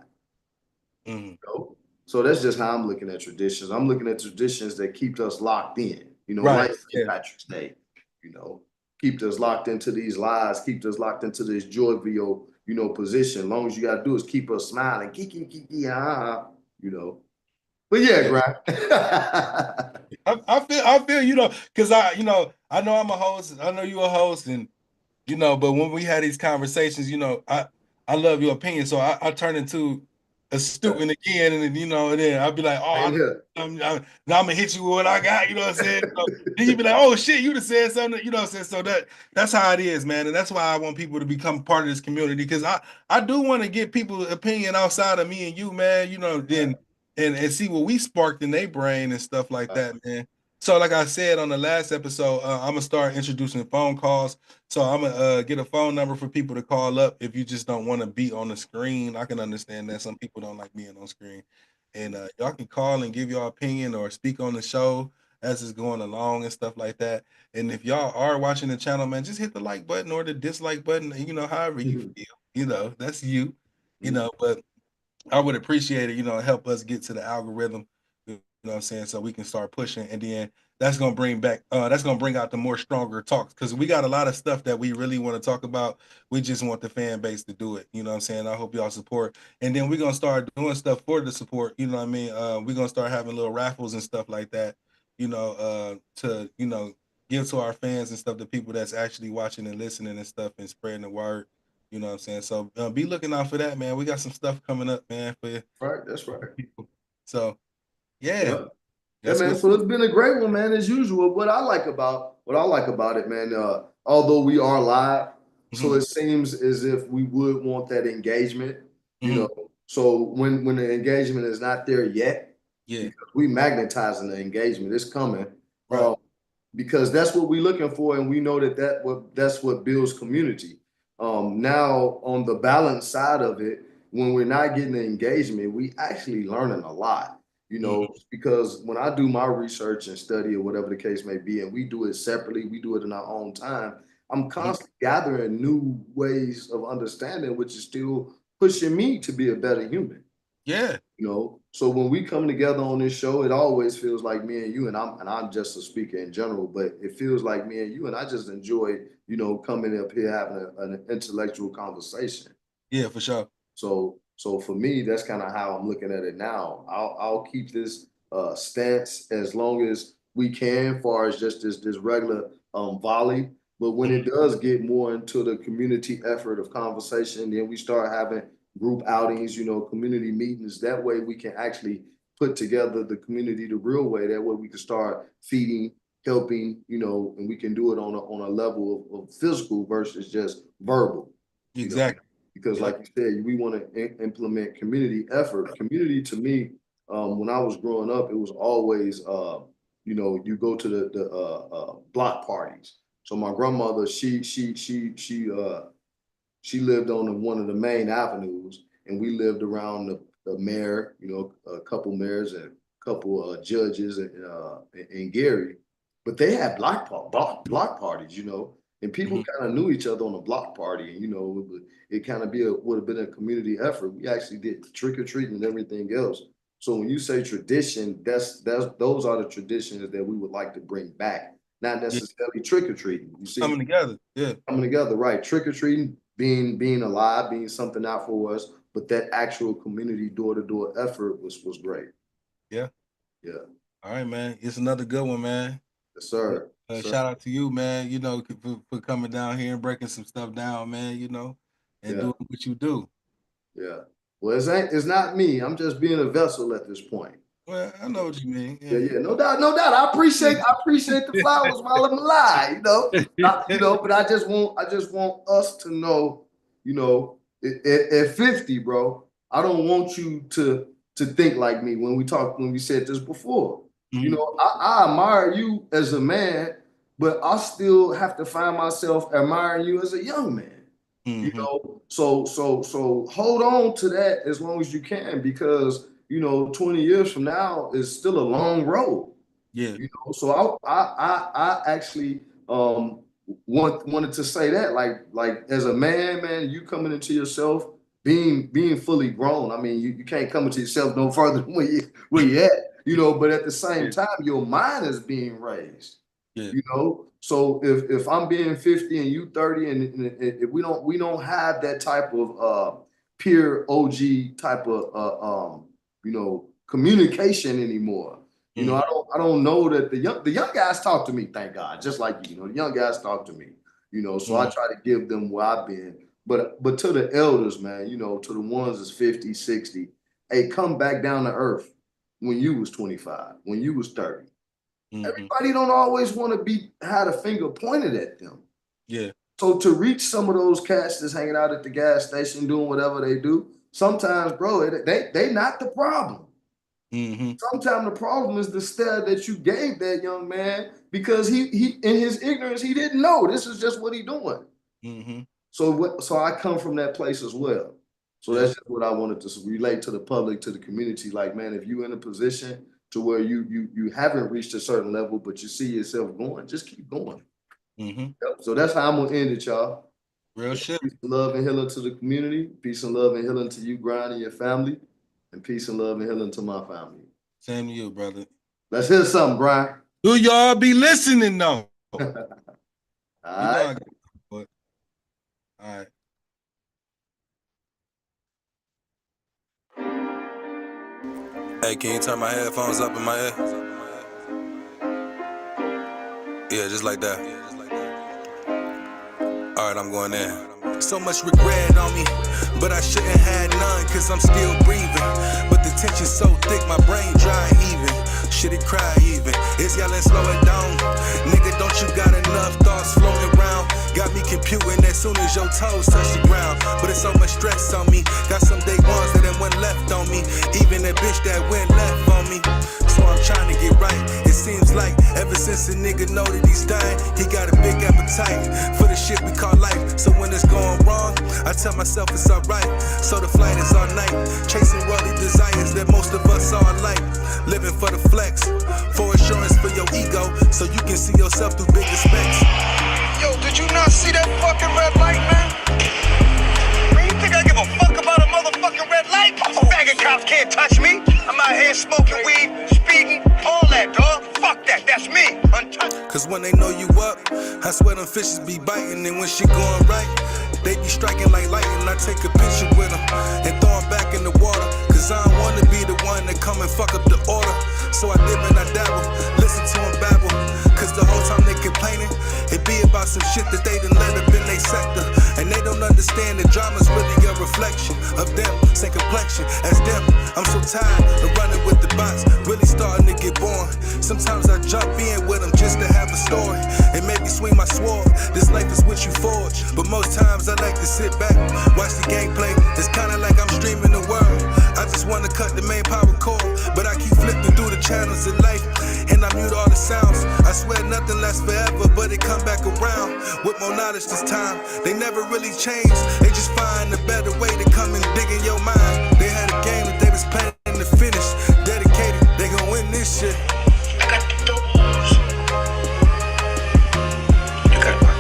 [SPEAKER 1] Mm-hmm.
[SPEAKER 5] You know? So that's just how I'm looking at traditions. I'm looking at traditions that keep us locked in, you know,
[SPEAKER 1] Right.
[SPEAKER 5] like St. Patrick's Day, you know, keep us locked into these lies, keep us locked into this jovial, you know, position. Long as you gotta do is keep us smiling, kiki, you know. But yeah,
[SPEAKER 1] Yeah.
[SPEAKER 5] Grant.
[SPEAKER 1] I feel because I know I'm a host, I know you're a host, and but when we had these conversations, I love your opinion, so I turn into a student again, and then and then I'll be like, oh, I'm gonna hit you with what I got, you know what I'm saying? So then you be like, oh shit, you just said something, you know what I'm saying? So that's how it is, man, and that's why I want people to become part of this community because I do want to get people's opinion outside of me and you, man, then and see what we sparked in their brain and stuff like that, man. So like I said on the last episode, I'm gonna start introducing phone calls. So I'm gonna get a phone number for people to call up if you just don't want to be on the screen. I can understand that some people don't like being on screen, and y'all can call and give your opinion or speak on the show as it's going along and stuff like that. And if y'all are watching the channel, man, just hit the like button or the dislike button. However you feel. That's you. But I would appreciate it. Help us get to the algorithm. You know what I'm saying? So we can start pushing, and then that's gonna bring out the more stronger talks because we got a lot of stuff that we really want to talk about. We just want the fan base to do it. You know what I'm saying? I hope y'all support, and then we're gonna start doing stuff for the support. You know what I mean? We're gonna start having little raffles and stuff like that. To give to our fans and stuff, the people that's actually watching and listening and stuff, and spreading the word. You know what I'm saying? So be looking out for that, man. We got some stuff coming up, man, for
[SPEAKER 5] Right, that's right.
[SPEAKER 1] people. So yeah,
[SPEAKER 5] Yeah,
[SPEAKER 1] that's
[SPEAKER 5] man.
[SPEAKER 1] what's
[SPEAKER 5] So it's been a great one, man, as usual. What I like about it, man, although we are live, so
[SPEAKER 1] Mhm.
[SPEAKER 5] it seems as if we would want that engagement, you
[SPEAKER 1] Mhm.
[SPEAKER 5] know. So when the engagement is not there yet,
[SPEAKER 1] Yeah.
[SPEAKER 5] because we magnetizing the engagement, it's coming.
[SPEAKER 1] Right.
[SPEAKER 5] Because that's what we're looking for, and we know that's what builds community. Now on the balance side of it, when we're not getting the engagement, we actually learning a lot,
[SPEAKER 1] Mhm.
[SPEAKER 5] because when I do my research and study or whatever the case may be, and we do it separately, we do it in our own time, I'm
[SPEAKER 1] Mhm.
[SPEAKER 5] constantly gathering new ways of understanding, which is still pushing me to be a better human.
[SPEAKER 1] Yeah.
[SPEAKER 5] So when we come together on this show, it always feels like me and you, and I'm just a speaker in general, but it feels like me and you, and I just enjoy, coming up here having an intellectual conversation.
[SPEAKER 1] Yeah, for sure.
[SPEAKER 5] So for me, that's kind of how I'm looking at it now. I'll keep this stance as long as we can, far as just this regular volley. But when
[SPEAKER 1] Mhm.
[SPEAKER 5] it does get more into the community effort of conversation, then we start having group outings, community meetings. That way we can actually put together the community the real way. That way we can start feeding, helping, and we can do it on a level of physical versus just verbal.
[SPEAKER 1] Exactly.
[SPEAKER 5] Because like you said, we want to implement community effort. Community to me, when I was growing up, it was always, you go to the block parties. So my grandmother, she lived on one of the main avenues, and we lived around the mayor, a couple mayors and a couple judges in Gary. But they had block parties, and people kind of knew each other on a block party, and it kind of would have been a community effort. We actually did trick or treating and everything else. So when you say tradition, those are the traditions that we would like to bring back, not necessarily trick or treating. You see,
[SPEAKER 1] coming together,
[SPEAKER 5] right? Trick or treating, being alive, being something out for us, but that actual community door-to-door effort was great.
[SPEAKER 1] Yeah. All right, man. It's another good one, man.
[SPEAKER 5] Yes, sir.
[SPEAKER 1] Shout out to you, man. For coming down here and breaking some stuff down, man. And doing what you do.
[SPEAKER 5] Yeah. Well, it's not me. I'm just being a vessel at this point.
[SPEAKER 1] Well, I know what you mean.
[SPEAKER 5] Yeah. No doubt. I appreciate the flowers while I'm alive, But I just want us to know, at 50, bro, I don't want you to think like me when we said this before. I admire you as a man, but I still have to find myself admiring you as a young man. So hold on to that as long as you can, because 20 years from now is still a long road.
[SPEAKER 1] Yeah.
[SPEAKER 5] So I actually wanted to say that, like as a man, you coming into yourself, being fully grown. I mean, you can't come into yourself no further than where you at, but at the same time, your mind is being raised.
[SPEAKER 1] Yeah.
[SPEAKER 5] So if I'm being 50 and you 30, and if we don't have that type of peer OG type of communication anymore. I don't know that the young guys talk to me, thank God, just like the young guys talk to me. So I try to give them where I've been. But to the elders, man, to the ones that's 50, 60, hey, come back down to earth when you was 25, when you was 30. Everybody don't always want to had a finger pointed at them. Yeah. So to reach some of those cats that's hanging out at the gas station doing whatever they do, sometimes, bro, they not the problem. Sometimes the problem is the stare that you gave that young man, because he in his ignorance, he didn't know this is just what he doing. So I come from that place as well. So that's just what I wanted to relate to the public, to the community. Like, man, if you in a position to where you haven't reached a certain level, but you see yourself going, just keep going. So that's how I'm gonna end it, y'all.
[SPEAKER 1] Real shit.
[SPEAKER 5] Peace and love and healing to the community. Peace and love and healing to you, Grind, and your family. And peace and love and healing to my family.
[SPEAKER 1] Same to you, brother.
[SPEAKER 5] Let's hear something, Grind.
[SPEAKER 1] Do y'all be listening though?
[SPEAKER 5] All right.
[SPEAKER 1] All right.
[SPEAKER 3] Hey, can you turn my headphones up in my ear? Yeah, just like that. Alright, I'm going in. So much regret on me, but I shouldn't have none, cause I'm still breathing. But the tension's so thick, my brain dry even. Should it cry even? It's yelling, slow it down. Nigga, don't you got enough thoughts floating around? Got me computing as soon as your toes touch the ground. But it's so much stress on me. Got some day ones that went left on me. Even that bitch that went left on me. So I'm trying to get right. It seems like ever since a nigga know that he's dying, he got a big appetite for the shit we call life. So when it's going wrong, I tell myself it's alright. So the flight is all night, chasing worldly desires that most of us are like. Living for the flex, for assurance for your ego, so you can see yourself through bigger specs.
[SPEAKER 6] Yo, did you not see that fucking red light, man? Man, you think I give a fuck about a motherfucking red light? Faggot cops can't touch me. I'm out here smoking weed, speeding, all that, dog. Fuck that, that's me, untouched.
[SPEAKER 3] Cause when they know you up, I swear them fishes be biting, and when shit going right, they be striking like lightning. I take a picture with them and throw them back in the water, cause I don't wanna be the one that come and fuck up the order. So I dip and I dabble, listen to them babble, cause the whole time they complaining, it be about some shit that they done let up in they sector. And they don't understand the drama's really a reflection of them, same complexion as them. I'm so tired of running with the bots, really starting to get bored. Sometimes I jump in with them just to have a story and maybe swing my sword. This life is what you forge, but most times I like to sit back, watch the gameplay. It's kinda like I'm streaming the world. I just wanna cut the main power cord, but I keep flipping through the channels of life, and I mute all the sounds. I swear nothing lasts forever, but it come back around with more knowledge this time. They never really change, they just find a better way to come and dig in your mind. They had a game that they was planning to finish, dedicated, they gon' win this shit.
[SPEAKER 6] I got the dope moves. You got what?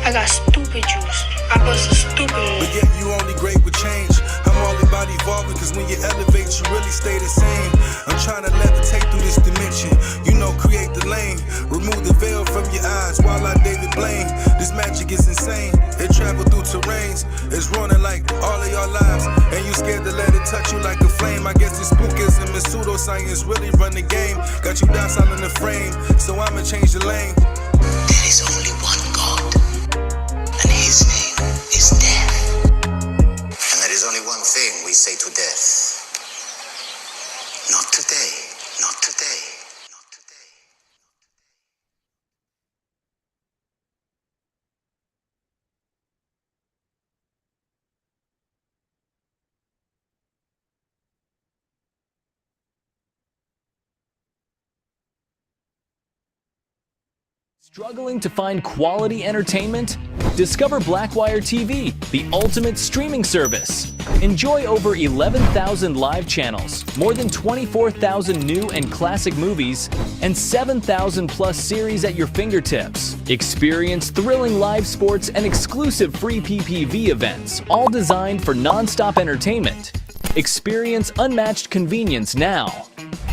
[SPEAKER 6] I got stupid juice. I bust a stupid move.
[SPEAKER 3] But yet you only great with change. I'm all about evolving, cause when you elevate, you really stay the same. I'm trying to levitate through this dimension. You know, create the lane. Remove the veil from your eyes while I David Blaine. This magic is insane. It travel through terrains. It's running like all of your lives, and you scared to let it touch you like a flame. I guess it's spookism and pseudoscience really run the game. Got you docile in the frame, so I'ma change the lane.
[SPEAKER 7] There is only one God, and his name is death. And there is only one thing we say to death. Not today, not today, not today.
[SPEAKER 4] Struggling to find quality entertainment? Discover Blackwire TV, the ultimate streaming service. Enjoy over 11,000 live channels, more than 24,000 new and classic movies, and 7,000 plus series at your fingertips. Experience thrilling live sports and exclusive free PPV events, all designed for non-stop entertainment. Experience unmatched convenience now.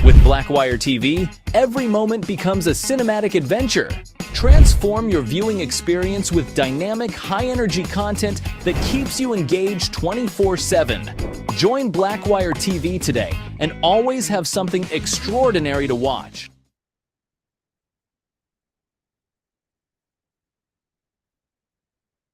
[SPEAKER 4] With Blackwire TV, every moment becomes a cinematic adventure. Transform your viewing experience with dynamic, high-energy content that keeps you engaged 24/7. Join Blackwire TV today and always have something extraordinary to watch.